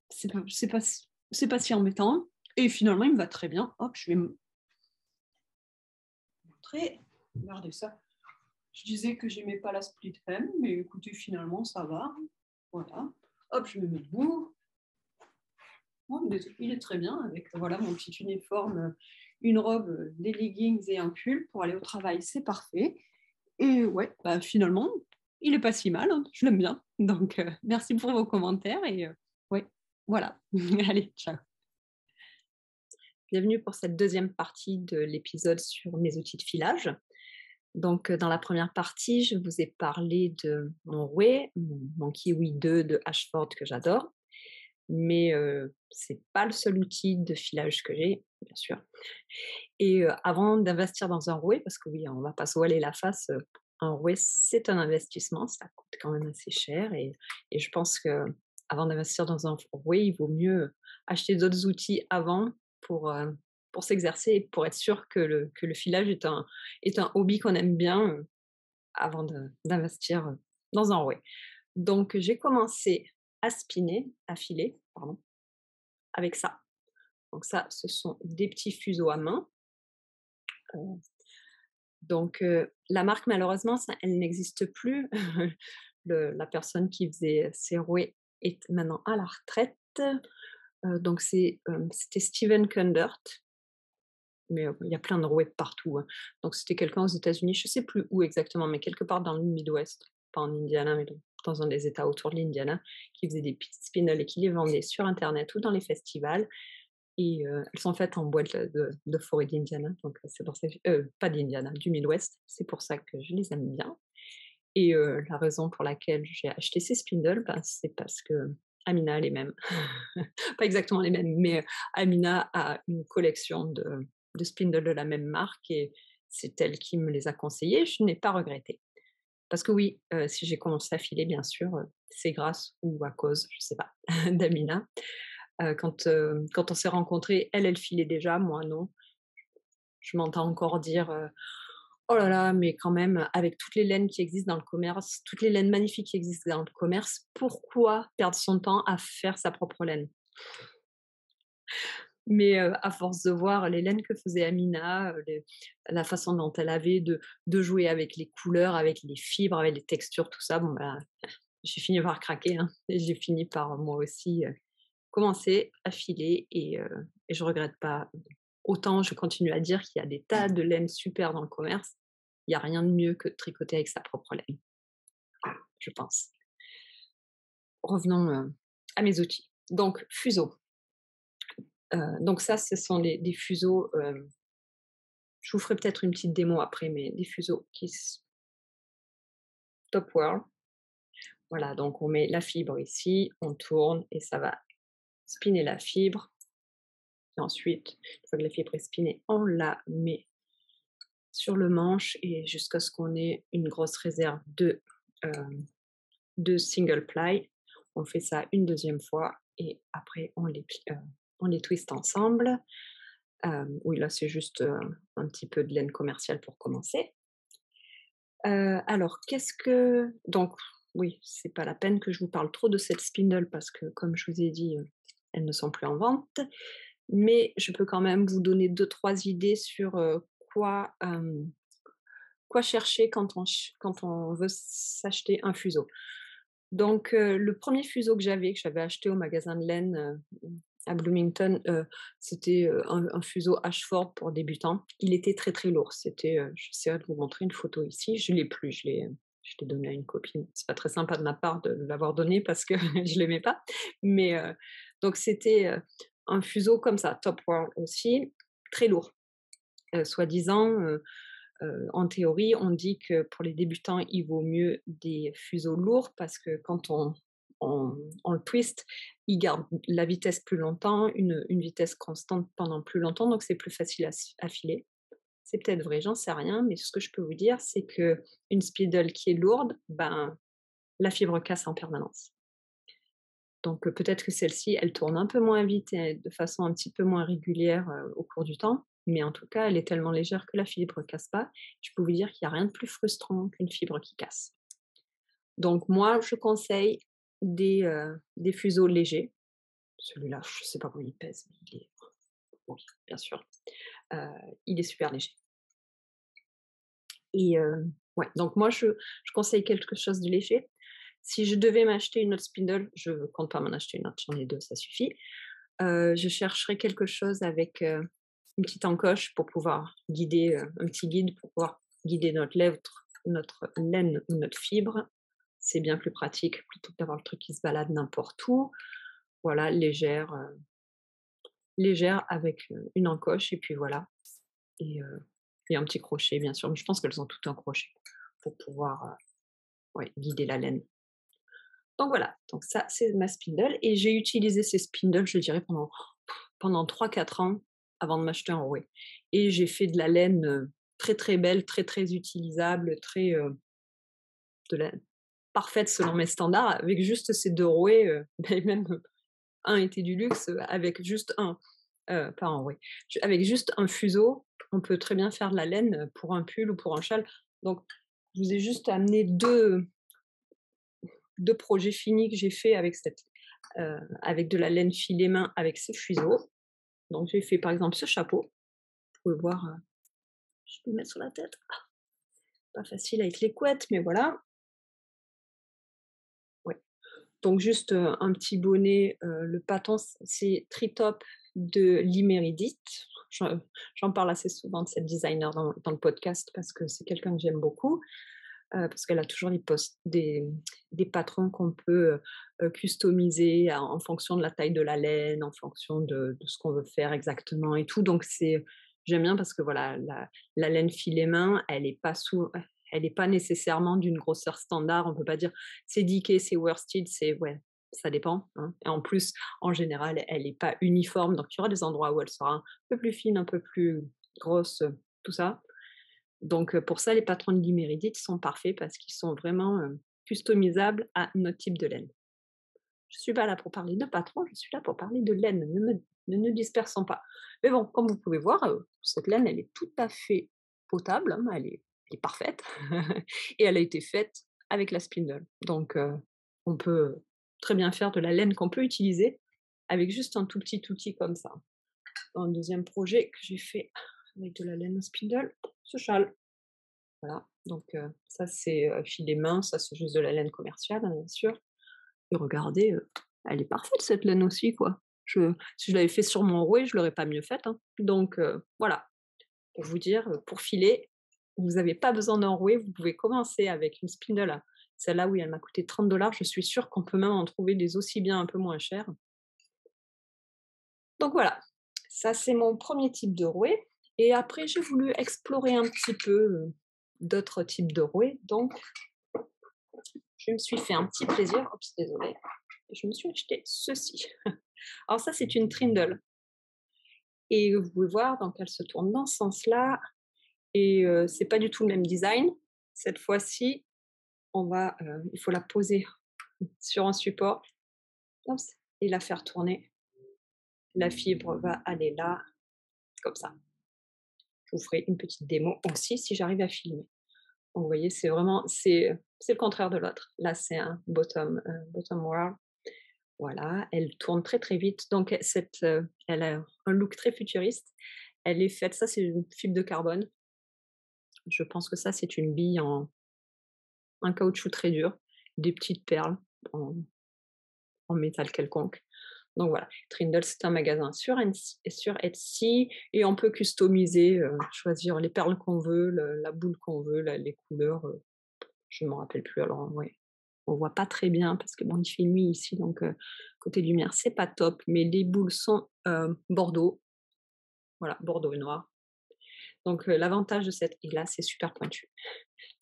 si embêtant. Et finalement, il me va très bien. Hop, je vais me montrer. Regardez ça. Je disais que j'aimais pas la split hem, mais écoutez, finalement, ça va. Voilà. Hop, je me mets debout. Oh, il est très bien avec voilà, mon petit uniforme, une robe, des leggings et un pull pour aller au travail. C'est parfait. Et ouais, bah, finalement, il est pas si mal. Hein. Je l'aime bien. Donc, merci pour vos commentaires. Et ouais, voilà. Allez, ciao. Bienvenue pour cette deuxième partie de l'épisode sur mes outils de filage. Donc, dans la première partie, je vous ai parlé de mon rouet, mon Kiwi 2 de Ashford que j'adore, mais c'est pas le seul outil de filage que j'ai, bien sûr. Et avant d'investir dans un rouet, parce que oui, on va pas se voiler la face, un rouet, c'est un investissement, ça coûte quand même assez cher et je pense qu'avant d'investir dans un rouet, il vaut mieux acheter d'autres outils avant pour, heu, pour s'exercer et pour être sûr que le filage est un hobby qu'on aime bien, avant d'investir, dans un rouet. Donc j'ai commencé à filer, pardon, avec ça. Donc ça, ce sont des petits fuseaux à main. Donc, la marque malheureusement, ça elle n'existe plus. La personne qui faisait ces rouets est maintenant à la retraite. Donc c'était Steven Kundert, mais il y a plein de rouets partout, hein. Donc c'était quelqu'un aux États-Unis, je ne sais plus où exactement, mais quelque part dans le Midwest, pas en Indiana, mais dans un des États autour de l'Indiana, qui faisait des petits spinels et qui les vendait sur internet ou dans les festivals. Et elles sont faites en bois de forêt d'Indiana, donc c'est pour ça que pas d'Indiana, du Midwest. C'est pour ça que je les aime bien et la raison pour laquelle j'ai acheté ces spindles, ben, c'est parce que Amina a les mêmes. Pas exactement les mêmes, mais Amina a une collection de spindles de la même marque et c'est elle qui me les a conseillés. Je n'ai pas regretté. Parce que oui, si j'ai commencé à filer, bien sûr, c'est grâce ou à cause, je sais pas, d'Amina. Quand on s'est rencontrés, elle, elle filait déjà, moi non. Je m'entends encore dire, «Oh là là, mais quand même, avec toutes les laines qui existent dans le commerce, toutes les laines magnifiques qui existent dans le commerce, pourquoi perdre son temps à faire sa propre laine?» Mais à force de voir les laines que faisait Amina, la façon dont elle avait de jouer avec les couleurs, avec les fibres, avec les textures, tout ça, bon, bah, j'ai fini par craquer, hein, et j'ai fini par moi aussi, commencer à filer et je regrette pas. Autant je continue à dire qu'il y a des tas de laines super dans le commerce, il y a rien de mieux que de tricoter avec sa propre laine, je pense. Revenons, à mes outils. Donc fuseau, donc ça, ce sont des fuseaux, je vous ferai peut-être une petite démo après, mais des fuseaux qui s top whirl. Voilà, donc on met la fibre ici, on tourne et ça va spinner la fibre et ensuite, une fois que la fibre est spinnée, on la met sur le manche et jusqu'à ce qu'on ait une grosse réserve de single ply. On fait ça une deuxième fois et après on les twist ensemble. Oui, là, c'est juste un petit peu de laine commerciale pour commencer. Alors, qu'est-ce que. Donc, oui, c'est pas la peine que je vous parle trop de cette spindle parce que, comme je vous ai dit, elles ne sont plus en vente. Mais je peux quand même vous donner deux, trois idées sur quoi, quoi chercher quand on veut s'acheter un fuseau. Donc, le premier fuseau que j'avais acheté au magasin de laine, à Bloomington, c'était, un fuseau Ashford pour débutants. Il était très, très lourd. C'était, j'essaierai de vous montrer une photo ici. Je l'ai plus, je l'ai donné à une copine. C'est pas très sympa de ma part de l'avoir donné parce que je l'aimais pas. Mais, donc c'était, un fuseau comme ça, top whirl aussi, très lourd. Soi-disant, en théorie, on dit que pour les débutants, il vaut mieux des fuseaux lourds parce que quand on le twist, il garde la vitesse plus longtemps, une vitesse constante pendant plus longtemps, donc c'est plus facile à filer. C'est peut-être vrai, j'en sais rien, mais ce que je peux vous dire, c'est que une spindle qui est lourde, ben, la fibre casse en permanence. Donc peut-être que celle-ci, elle tourne un peu moins vite et de façon un petit peu moins régulière, au cours du temps, mais en tout cas, elle est tellement légère que la fibre casse pas. Je peux vous dire qu'il y a rien de plus frustrant qu'une fibre qui casse. Donc moi, je conseille des fuseaux légers. Celui-là, je sais pas combien il pèse, mais il est oui, bien sûr, heu, il est super léger et ouais, donc moi je conseille quelque chose de léger. Si je devais m'acheter une autre spindle, je compte pas m'en acheter une autre, j'en ai 2, ça suffit. Je chercherai quelque chose avec, une petite encoche pour pouvoir guider, un petit guide pour pouvoir guider notre laine ou notre fibre. C'est bien plus pratique plutôt que d'avoir le truc qui se balade n'importe où. Voilà, légère, légère avec une encoche et puis voilà. Et, et un petit crochet, bien sûr. Mais je pense qu'elles ont tout un crochet pour pouvoir ouais, guider la laine. Donc voilà, donc ça, c'est ma spindle. Et j'ai utilisé ces spindles, je dirais, pendant 3 4 ans avant de m'acheter un rouet. Et j'ai fait de la laine très très belle, très très utilisable, très de la parfaite selon mes standards, avec juste ces 2 rouets, et même un était du luxe, avec juste un, pas un rouet, avec juste un fuseau, on peut très bien faire de la laine pour un pull ou pour un châle. Donc, je vous ai juste amené 2 projets finis que j'ai fait avec avec de la laine filet main avec ces fuseaux. Donc, j'ai fait par exemple ce chapeau, vous pouvez voir, je peux le mettre sur la tête, pas facile avec les couettes, mais voilà. Ouais. Donc juste, un petit bonnet, le patron c'est Tritop de l'Iméridite. J'en parle assez souvent de cette designer dans le podcast parce que c'est quelqu'un que j'aime beaucoup, parce qu'elle a toujours des patrons qu'on peut, customiser en fonction de la taille de la laine, en fonction de ce qu'on veut faire exactement et tout. Donc j'aime bien parce que voilà, la laine filet main, elle est pas nécessairement d'une grosseur standard. On peut pas dire: «C'est Dickie, c'est worsted», c'est ouais, ça dépend, hein. Et en plus, en général, elle est pas uniforme, donc il y aura des endroits où elle sera un peu plus fine, un peu plus grosse, tout ça. Donc, pour ça, les patrons de l'Iméridite sont parfaits parce qu'ils sont vraiment, customisables à notre type de laine. Je suis pas là pour parler de patrons, je suis là pour parler de laine, ne nous dispersons pas. Mais bon, comme vous pouvez voir, cette laine, elle est tout à fait potable, hein, elle est parfaite et elle a été faite avec la spindle. Donc, on peut très bien faire de la laine qu'on peut utiliser avec juste un tout petit outil comme ça. Un deuxième projet que j'ai fait avec de la laine spindle, ce châle. Voilà, donc ça c'est, filet main, ça c'est juste de la laine commerciale, hein, bien sûr. Et regardez, elle est parfaite cette laine aussi, quoi. Si je l'avais fait sur mon rouet, je l'aurais pas mieux faite, hein. Donc voilà, pour vous dire, pour filer, vous avez pas besoin d'un rouet, vous pouvez commencer avec une spindle, celle-là, oui, elle m'a coûté 30 $. Je suis sûre qu'on peut même en trouver des aussi bien un peu moins chers. Donc voilà, ça c'est mon premier type de rouet et après j'ai voulu explorer un petit peu, d'autres types de rouets. Donc je me suis fait un petit plaisir, oups désolée, je me suis acheté ceci. Alors ça c'est une Trindle et vous pouvez voir donc elle se tourne dans ce sens-là et c'est pas du tout le même design. Cette fois-ci, il faut la poser sur un support, oups, et la faire tourner. La fibre va aller là, comme ça. Je vous ferai une petite démo aussi si j'arrive à filmer. Donc vous voyez, c'est le contraire de l'autre. Là, c'est un bottom whirl. Voilà, elle tourne très, très vite. Donc elle a un look très futuriste. Elle est faite ça, c'est une fibre de carbone. Je pense que ça, c'est une bille en un caoutchouc très dur, des petites perles en en métal quelconque. Donc voilà, Trindle, c'est un magasin sur Etsy et on peut customiser, choisir les perles qu'on veut, la boule qu'on veut, les couleurs, je ne me rappelle plus alors, ouais. On voit pas très bien parce que bon, il fait nuit ici donc côté lumière, c'est pas top, mais les boules sont, bordeaux, voilà, bordeaux et noir. Donc l'avantage de cette et là, c'est super pointu.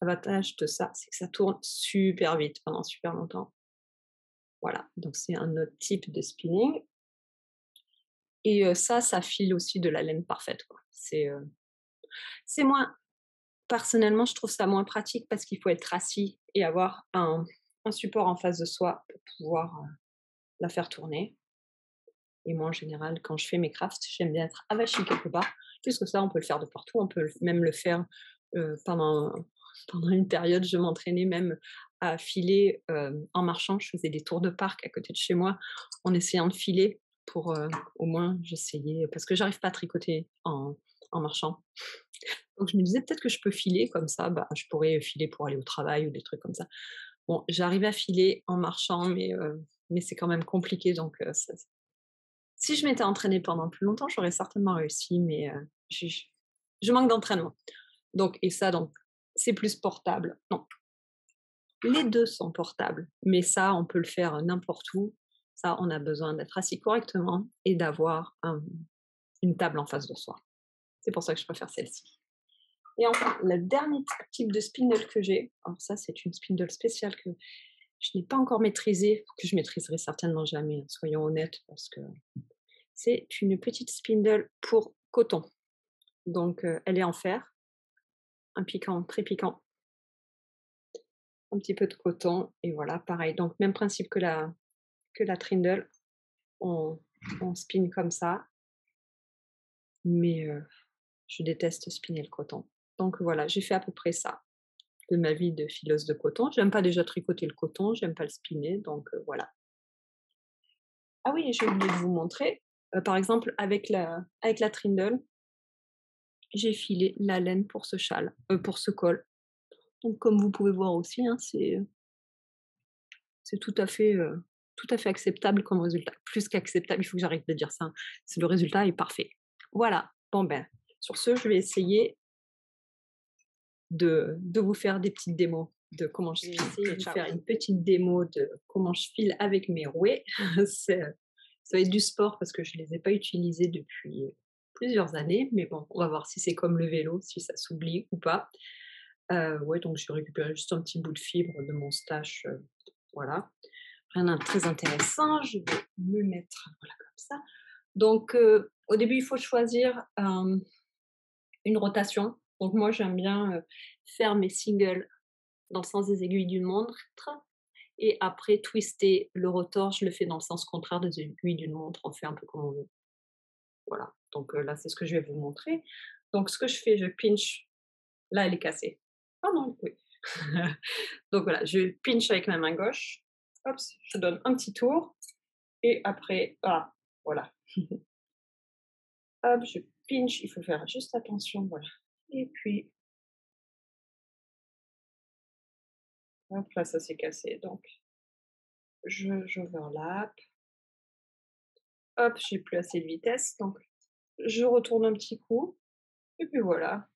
L'avantage de ça, c'est que ça tourne super vite pendant super longtemps. Voilà, donc c'est un autre type de spinning et ça file aussi de la laine parfaite, quoi. C'est moins personnellement, je trouve ça moins pratique parce qu'il faut être assis et avoir un support en face de soi pour pouvoir, la faire tourner. Et moi, en général, quand je fais mes crafts, j'aime bien être avachie quelque part, puisque ça, on peut le faire de partout. On peut même le faire pendant, pendant une période. Je m'entraînais même à filer en marchant. Je faisais des tours de parc à côté de chez moi en essayant de filer pour au moins j'essayais, parce que j'arrive pas à tricoter en marchant. Donc je me disais peut-être que je peux filer comme ça, bah, je pourrais filer pour aller au travail ou des trucs comme ça. Bon, j'arrive à filer en marchant, mais c'est quand même compliqué. Donc si je m'étais entraînée pendant plus longtemps, j'aurais certainement réussi, mais je manque d'entraînement. Donc et ça donc, c'est plus portable. Non, les 2 sont portables, mais ça, on peut le faire n'importe où. Ça, on a besoin d'être assis correctement et d'avoir une table en face de soi. C'est pour ça que je préfère celle-ci. Et enfin, le dernier type de spindle que j'ai, alors ça, c'est une spindle spéciale que je n'ai pas encore maîtrisée, que je maîtriserai certainement jamais, hein, soyons honnêtes, parce que c'est une petite spindle pour coton. Donc, elle est en fer, un piquant très piquant, un petit peu de coton, et voilà, pareil. Donc, même principe que la Trindle, on, on spin comme ça, mais je déteste spinner le coton. Donc voilà, j'ai fait à peu près ça de ma vie de fileuse de coton. J'aime pas déjà tricoter le coton, j'aime pas le spinner, donc voilà. Ah oui, j'ai oublié de vous montrer, par exemple avec la Trindle, j'ai filé la laine pour ce châle, pour ce col. Donc comme vous pouvez voir aussi, hein, c'est tout à fait acceptable comme résultat. Plus qu'acceptable, il faut que j'arrête de dire ça, hein. C'est le résultat est parfait. Voilà, bon ben, sur ce, je vais essayer de vous faire des petites démos de comment je file. Je vais vous faire une petite démo de comment je file avec mes rouets. Ça va être du sport parce que je ne les ai pas utilisés depuis plusieurs années, mais bon, on va voir si c'est comme le vélo, si ça s'oublie ou pas. Ouais, donc j'ai récupéré juste un petit bout de fibre de mon stash, voilà. Rien de très intéressant, je vais me mettre voilà comme ça. Donc au début, il faut choisir, une rotation. Donc moi, j'aime bien, faire mes singles dans le sens des aiguilles d'une montre et après twister le rotor, je le fais dans le sens contraire des aiguilles d'une montre, on fait un peu comme on veut. Voilà, donc là, c'est ce que je vais vous montrer. Donc ce que je fais, je pinch, là, elle est cassée. Ah non, oui. Donc voilà, je pinch avec ma main gauche, hop, je donne un petit tour et après, ah, voilà. Hop, je pinch, il faut faire juste attention, voilà. Et puis, hop, là, ça s'est cassé, donc j'overlap. Hop, j'ai plus assez de vitesse, donc je retourne un petit coup, et puis voilà.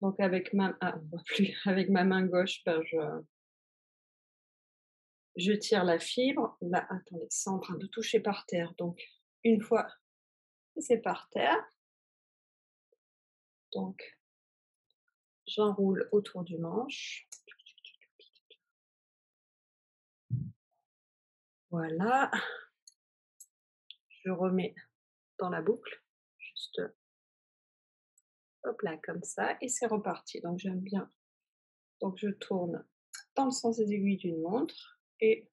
Donc avec on voit plus, avec ma main gauche, ben je tire la fibre. Là, attendez, c'est en train de toucher par terre, donc une fois que c'est par terre, donc j'enroule autour du manche. Voilà, je remets dans la boucle, juste hop là, comme ça, et c'est reparti. Donc j'aime bien. Donc je tourne dans le sens des aiguilles d'une montre et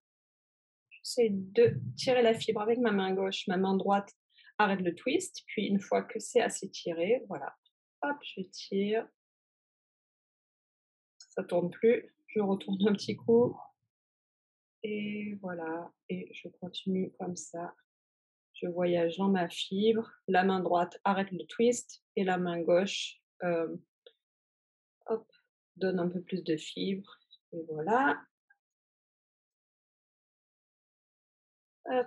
j'essaie de tirer la fibre avec ma main gauche, ma main droite arrête le twist, puis une fois que c'est assez tiré, voilà, hop, je tire, ça tourne plus, je retourne un petit coup et voilà, et je continue comme ça. Je voyage dans ma fibre, la main droite arrête le twist et la main gauche, hop, donne un peu plus de fibre et voilà, hop,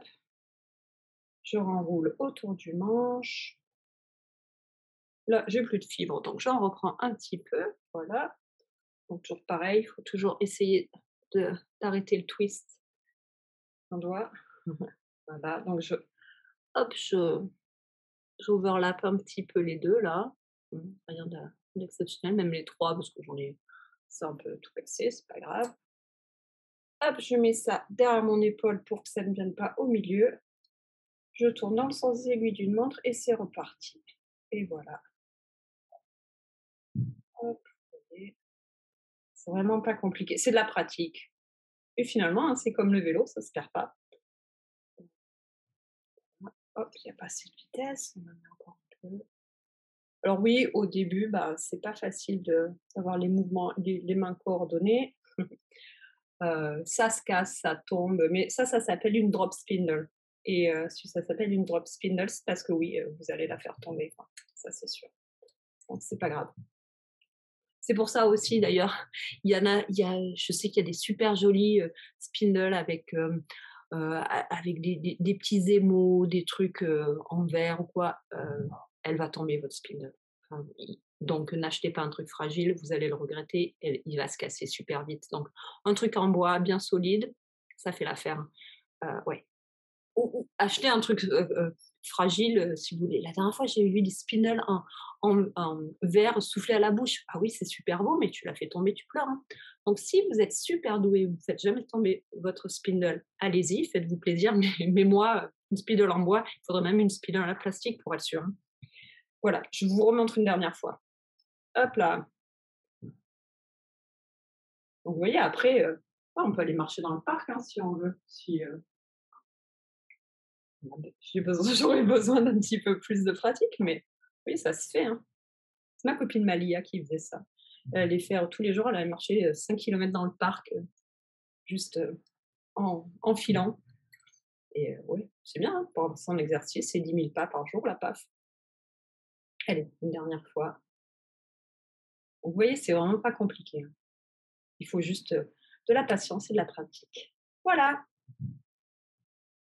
je renroule autour du manche. Là, j'ai plus de fibre, donc j'en reprends un petit peu, voilà. Donc toujours pareil, il faut toujours essayer d'arrêter le twist d'un doigt. Voilà, donc hop, j'overlappe un petit peu les 2 là. Rien d'exceptionnel, même les 3 parce que c'est un peu tout cassé, c'est pas grave. Hop, je mets ça derrière mon épaule pour que ça ne vienne pas au milieu. Je tourne dans le sens des aiguilles d'une montre et c'est reparti. Et voilà. Hop, c'est vraiment pas compliqué, c'est de la pratique. Et finalement, hein, c'est comme le vélo, ça se perd pas. Hop, il y a pas assez de vitesse, on en met encore un peu. Alors oui, au début, bah, c'est pas facile d'avoir les mouvements, les mains coordonnées. Ça se casse, ça tombe, mais ça s'appelle une drop spindle. Et si ça s'appelle une drop spindle, c'est parce que oui, vous allez la faire tomber, quoi. Ça c'est sûr. Donc c'est pas grave. C'est pour ça aussi d'ailleurs, je sais qu'il y a des super jolies spindles avec, avec des petits émaux, des trucs en verre ou quoi. Elle va tomber votre spindle. Enfin, donc n'achetez pas un truc fragile, vous allez le regretter, il va se casser super vite. Donc un truc en bois bien solide, ça fait l'affaire. Ouais. Ou acheter un truc, fragile, si vous voulez. La dernière fois, j'ai vu des spinels en verre soufflé à la bouche. Ah oui, c'est super beau, mais tu l'as fait tomber, tu pleures, hein. Donc si vous êtes super doué, vous ne faites jamais tomber votre spindle, allez-y, faites-vous plaisir, mais moi, une spindle en bois, il faudrait même une spindle en plastique pour être sûr, hein. Voilà, je vous remontre une dernière fois. Hop là. Donc vous voyez, après, ouais, on peut aller marcher dans le parc, hein, si on veut. Si, j'aurais besoin d'un petit peu plus de pratique, mais oui, ça se fait, hein. C'est ma copine Malia qui faisait ça. Elle allait faire tous les jours, elle allait marcher 5 kilomètres dans le parc, juste en filant. Et oui, c'est bien hein, pour son exercice, c'est 10 000 pas par jour, la PAF. Allez, une dernière fois. Vous voyez, c'est vraiment pas compliqué, hein. Il faut juste de la patience et de la pratique. Voilà,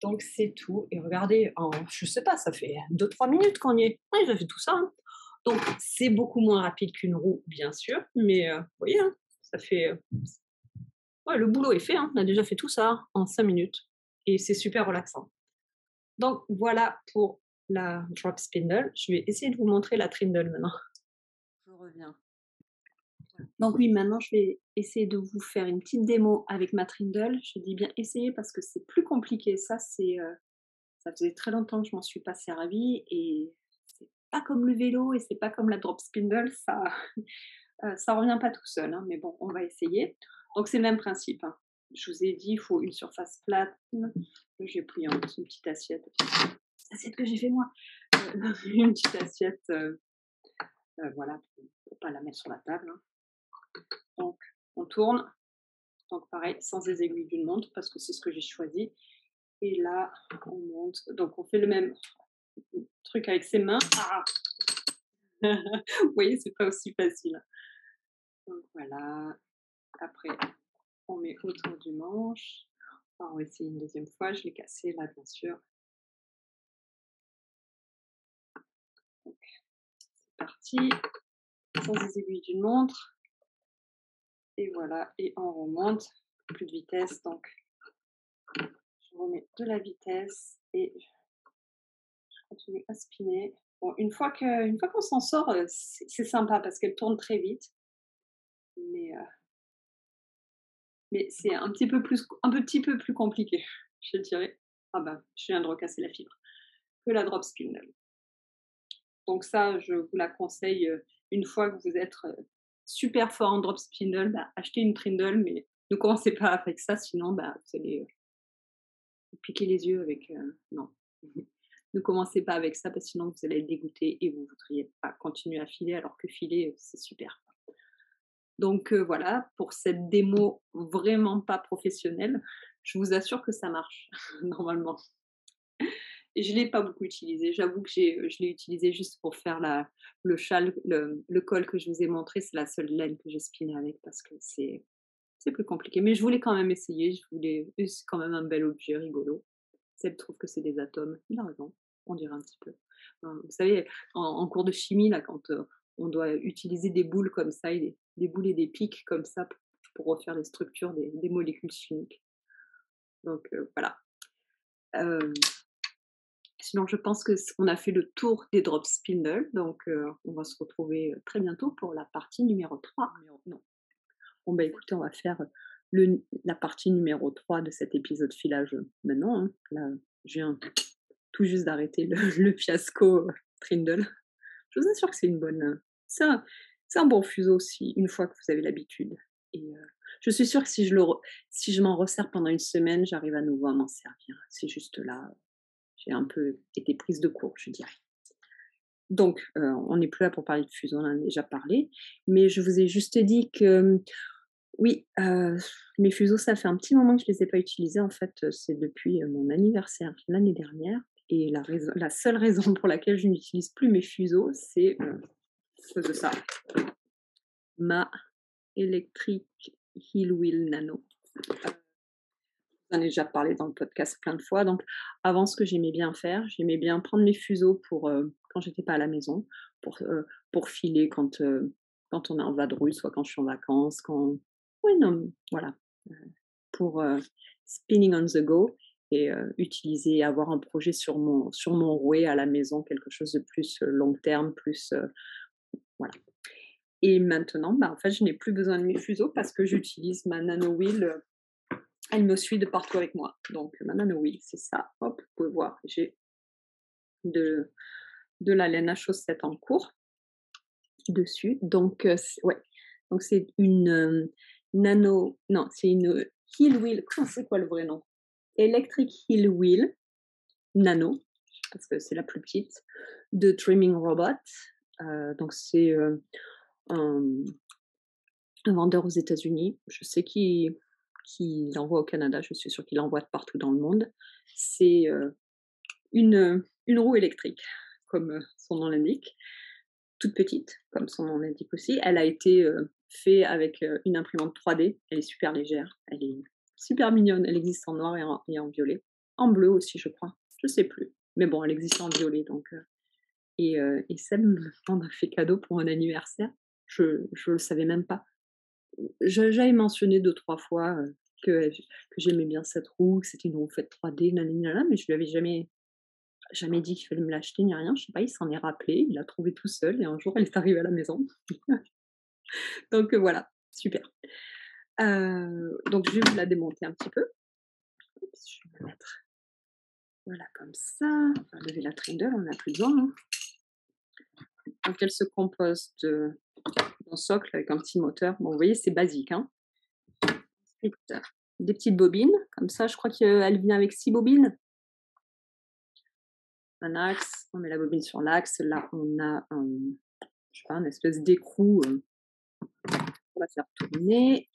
donc c'est tout. Et regardez, je sais pas, ça fait 2 3 minutes qu'on y est. Oui, j'ai fait tout ça, hein. Donc c'est beaucoup moins rapide qu'une roue, bien sûr, mais vous voyez, hein, ça fait, ouais, le boulot est fait, hein. On a déjà fait tout ça en 5 minutes et c'est super relaxant. Donc voilà pour la drop spindle. Je vais essayer de vous montrer la trindle maintenant. Je reviens. Donc oui, maintenant je vais essayer de vous faire une petite démo avec ma trindle. Je dis bien essayer parce que c'est plus compliqué. Ça faisait très longtemps que je m'en suis pas servie et c'est pas comme le vélo et c'est pas comme la drop spindle, ça ça revient pas tout seul, hein, mais bon, on va essayer. Donc c'est le même principe, hein. Je vous ai dit, il faut une surface plate. Là, j'ai pris une petite assiette, l'assiette que j'ai fait moi, une petite assiette, voilà, pour pas la mettre sur la table, hein. Donc on tourne, donc pareil, sans les aiguilles d'une montre parce que c'est ce que j'ai choisi et là, on monte. Donc on fait le même truc avec ses mains. Ah! Vous voyez, c'est pas aussi facile. Donc voilà, après on met autour du manche. On va essayer une deuxième fois, je l'ai cassé là bien sûr. Donc c'est parti, sans les aiguilles d'une montre. Et voilà, et on remonte, plus de vitesse, donc je remets de la vitesse et je continue à spinner. Bon, une fois qu'on s'en sort, c'est sympa parce qu'elle tourne très vite, mais c'est un petit peu plus compliqué, je dirais. Ah bah, je viens de recasser la fibre, que la drop spindle. Donc ça, je vous la conseille, une fois que vous êtes, super fort en drop spindle, bah, achetez une trindle, mais ne commencez pas avec ça, sinon, bah, vous allez, vous piquer les yeux avec, non. Ne commencez pas avec ça parce que sinon vous allez être dégoûté et vous voudriez pas continuer à filer alors que filer, c'est super. Donc voilà, pour cette démo vraiment pas professionnelle, je vous assure que ça marche normalement. Et je l'ai pas beaucoup utilisé. J'avoue que je l'ai utilisé juste pour faire le châle, le col que je vous ai montré. C'est la seule laine que j'ai spiné avec parce que c'est plus compliqué. Mais je voulais quand même essayer. Et c'est quand même un bel objet rigolo. Seb trouve que c'est des atomes. Il a raison, on dirait un petit peu. Vous savez, en cours de chimie, là, quand on doit utiliser des boules comme ça, et des boules et des pics comme ça pour refaire les structures des molécules chimiques. Donc voilà. Euh, Sinon, je pense qu'on a fait le tour des drop spindle, donc on va se retrouver très bientôt pour la partie numéro 3. Non. Bon, bah écoutez, on va faire la partie numéro 3 de cet épisode filage maintenant, hein. Là, je viens tout juste d'arrêter le fiasco Trindle. Je vous assure que c'est une bonne. C'est un bon fuseau aussi, une fois que vous avez l'habitude. Et je suis sûre que si je m'en resserre pendant une semaine, j'arrive à nouveau à m'en servir. C'est juste là, j'ai un peu été prise de court, je dirais. Donc, on n'est plus là pour parler de fuseau, on en a déjà parlé. Mais je vous ai juste dit que, oui, mes fuseaux, ça fait un petit moment que je ne les ai pas utilisés. En fait, c'est depuis mon anniversaire l'année dernière. Et la seule raison pour laquelle je n'utilise plus mes fuseaux, c'est à cause de ça. Ma Electric Heel Wheel Nano. J'en ai déjà parlé dans le podcast plein de fois. Donc, avant, ce que j'aimais bien faire, j'aimais bien prendre mes fuseaux pour quand j'étais pas à la maison, pour filer quand on est en vadrouille, soit quand je suis en vacances, quand. Oui, non, voilà. pour spinning on the go et utiliser, avoir un projet sur mon rouet à la maison, quelque chose de plus long terme, plus voilà. Et maintenant, bah, en fait, je n'ai plus besoin de mes fuseaux parce que j'utilise ma nano wheel. Elle me suit de partout avec moi. Donc ma nano wheel, c'est ça. Hop, vous pouvez voir, j'ai de, de la laine à chaussettes en cours dessus. Donc ouais, donc c'est une nano, non, c'est une heel wheel. Comment c'est quoi le vrai nom? Electric heel wheel nano, parce que c'est la plus petite, de Trimming Robot. Donc c'est un, un vendeur aux États-Unis. Je sais qu'il l'envoie au Canada. Je suis sûre qu'il l'envoie partout dans le monde. C'est une roue électrique, comme son nom l'indique, toute petite, comme son nom l'indique aussi. Elle a été faite avec une imprimante 3D. Elle est super légère. Elle est super mignonne. Elle existe en noir et en violet. En bleu aussi, je crois. Je sais plus. Mais bon, elle existe en violet. Donc, et Seb m'en a fait cadeau pour mon anniversaire. Je ne le savais même pas. J'avais mentionné 2-3 fois que j'aimais bien cette roue, que c'était une roue faite 3D, nanani, mais je lui avais jamais dit qu'il fallait me l'acheter ni rien. Je sais pas, il s'en est rappelé, il l'a trouvé tout seul et un jour, elle est arrivée à la maison. Donc voilà, super. Donc je vais vous la démonter un petit peu. Oups, je vais la mettre voilà comme ça. On va lever la trindle, on n'a plus besoin, hein. Donc elle se compose d'un socle avec un petit moteur. Bon, vous voyez, c'est basique, hein. Ensuite, des petites bobines, comme ça, je crois qu'elle vient avec 6 bobines. Un axe, on met la bobine sur l'axe. Là, on a je sais pas, une espèce d'écrou qu'on va faire tourner.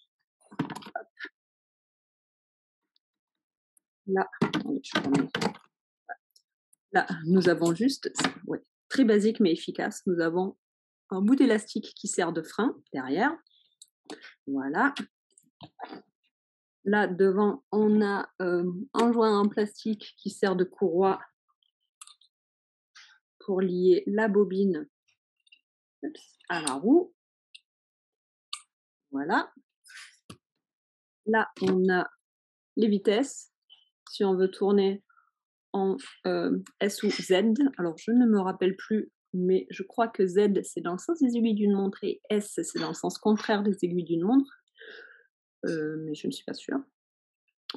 Hop. Là, attendez, je remets. Là, nous avons juste, ouais, très basique mais efficace. Nous avons un bout d'élastique qui sert de frein derrière. Voilà. Là, devant, on a un joint en plastique qui sert de courroie pour lier la bobine à la roue. Voilà. Là, on a les vitesses. Si on veut tourner en S ou Z, alors je ne me rappelle plus, mais je crois que Z, c'est dans le sens des aiguilles d'une montre et S, c'est dans le sens contraire des aiguilles d'une montre. Mais je ne suis pas sûre.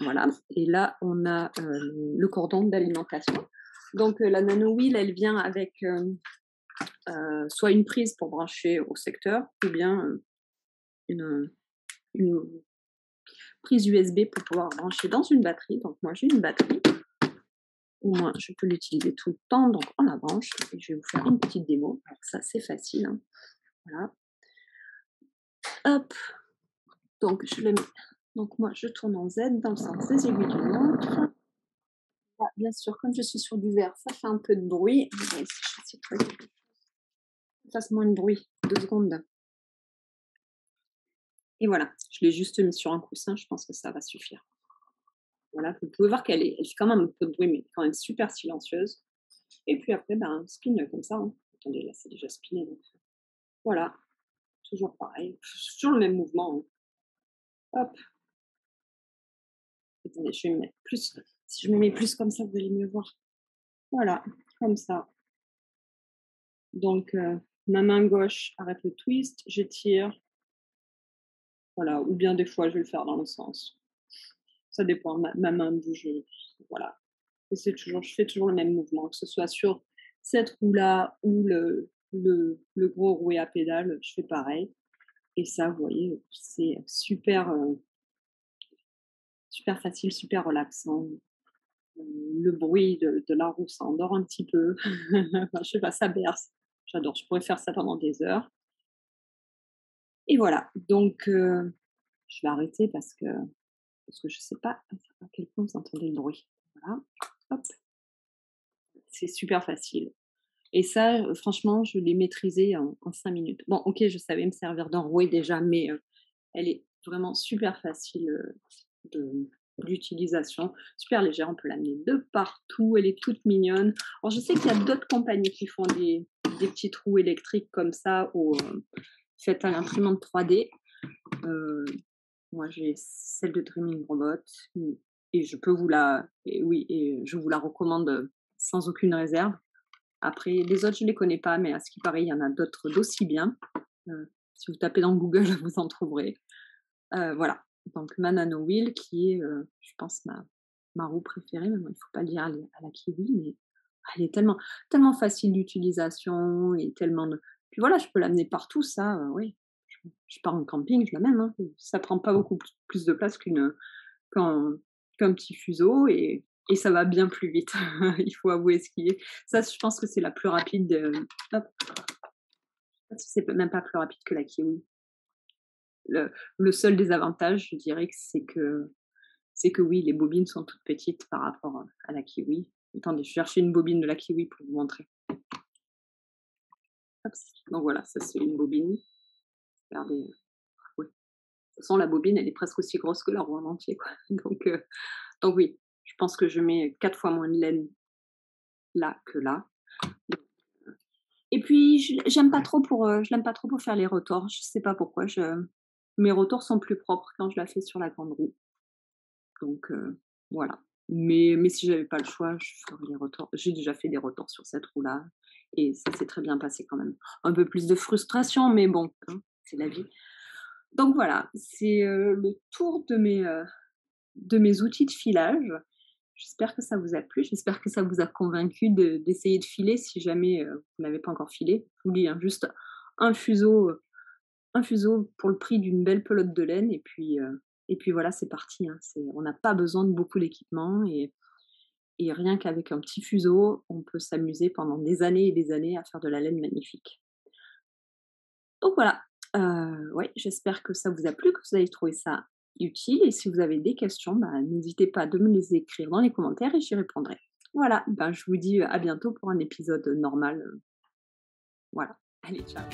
Voilà. Et là, on a le cordon d'alimentation. Donc, la nano wheel, elle vient avec soit une prise pour brancher au secteur, ou bien une prise USB pour pouvoir brancher dans une batterie. Donc, moi, j'ai une batterie. Au moins, je peux l'utiliser tout le temps. Donc, on la branche. Et je vais vous faire une petite démo. Alors, ça, c'est facile, hein. Voilà. Hop. Donc, je le mets. Donc, moi, je tourne en Z dans le sens des aiguilles d'une montre. Là, bien sûr, comme je suis sur du verre, ça fait un peu de bruit. On va essayer de trouver quelque chose qui fasse moins de bruit. 2 secondes. Et voilà, je l'ai juste mis sur un coussin. Je pense que ça va suffire. Voilà, vous pouvez voir elle fait quand même un peu de bruit, mais quand même super silencieuse. Et puis après, ben, spin comme ça, hein. Attendez, là, c'est déjà spiné. Donc voilà, toujours pareil, toujours le même mouvement, hein. Hop. Attendez, je vais me mettre plus. Si je me mets plus comme ça, vous allez mieux voir. Voilà, comme ça. Donc, ma main gauche arrête le twist, j'étire. Voilà, ou bien des fois, je vais le faire dans le sens. Ça dépend, ma main bouge, voilà. Et je fais toujours le même mouvement, que ce soit sur cette roue-là ou le gros rouet à pédale, je fais pareil. Et ça, vous voyez, c'est super, super facile, super relaxant. Le bruit de la roue, ça endort un petit peu. Enfin, je sais pas, ça berce. J'adore, je pourrais faire ça pendant des heures. Et voilà, donc je vais arrêter parce que je sais pas à quel point vous entendez le bruit. Voilà, hop, c'est super facile. Et ça, franchement, je l'ai maîtrisé en 5 minutes. Bon, OK, je savais me servir d'un rouet déjà, mais elle est vraiment super facile, de d'utilisation, super légère, on peut l'amener de partout, elle est toute mignonne. Alors je sais qu'il y a d'autres compagnies qui font des petites roues électriques comme ça ou faites à l'imprimante 3D. Moi, j'ai celle de Dreaming Robot, mmh et je peux vous la et oui et je vous la recommande, sans aucune réserve. Après les autres, je les connais pas, mais à ce qui paraît, il y en a d'autres d'aussi bien. Si vous tapez dans Google, vous en trouverez. Voilà, donc ma Nano Wheel qui est, je pense ma roue préférée, mais bon, il faut pas le dire à la kiwi, mais elle est tellement facile d'utilisation et tellement de puis voilà, je peux l'amener partout ça, oui. Je pars en camping, je l'amène, hein. Ça prend pas beaucoup plus de place qu'un qu'un petit fuseau et ça va bien plus vite. Il faut avouer ce qui est. Ça, je pense que c'est la plus rapide, hop, c'est même pas plus rapide que la kiwi. Le seul désavantage, je dirais que c'est que oui, les bobines sont toutes petites par rapport, à la kiwi. Attendez, je cherchais une bobine de la kiwi pour vous montrer. Hop, donc voilà, ça c'est une bobine. Regardez, oui. De toute façon, la bobine, elle est presque aussi grosse que la roue en entier, quoi. Donc oui, je pense que je mets 4 fois moins de laine là que là. Et puis je l'aime pas trop pour faire les rotors. Je sais pas pourquoi, mes rotors sont plus propres quand je la fais sur la grande roue. Donc voilà. Mais si j'avais pas le choix, je ferais les rotors. J'ai déjà fait des rotors sur cette roue-là et ça s'est très bien passé quand même. Un peu plus de frustration, mais bon, hein, c'est la vie. Donc voilà, c'est, le tour de mes outils de filage. J'espère que ça vous a plu, j'espère que ça vous a convaincu d'essayer de filer si jamais, vous n'avez pas encore filé. Je vous dis, hein, juste un fuseau, un fuseau pour le prix d'une belle pelote de laine et puis voilà, c'est parti, hein. On n'a pas besoin de beaucoup d'équipement et rien qu'avec un petit fuseau, on peut s'amuser pendant des années et des années à faire de la laine magnifique. Donc voilà, ouais, j'espère que ça vous a plu, que vous avez trouvé ça utile et si vous avez des questions, bah, n'hésitez pas de me les écrire dans les commentaires et j'y répondrai. Voilà, ben, je vous dis, à bientôt pour un épisode normal, voilà. Allez, ciao.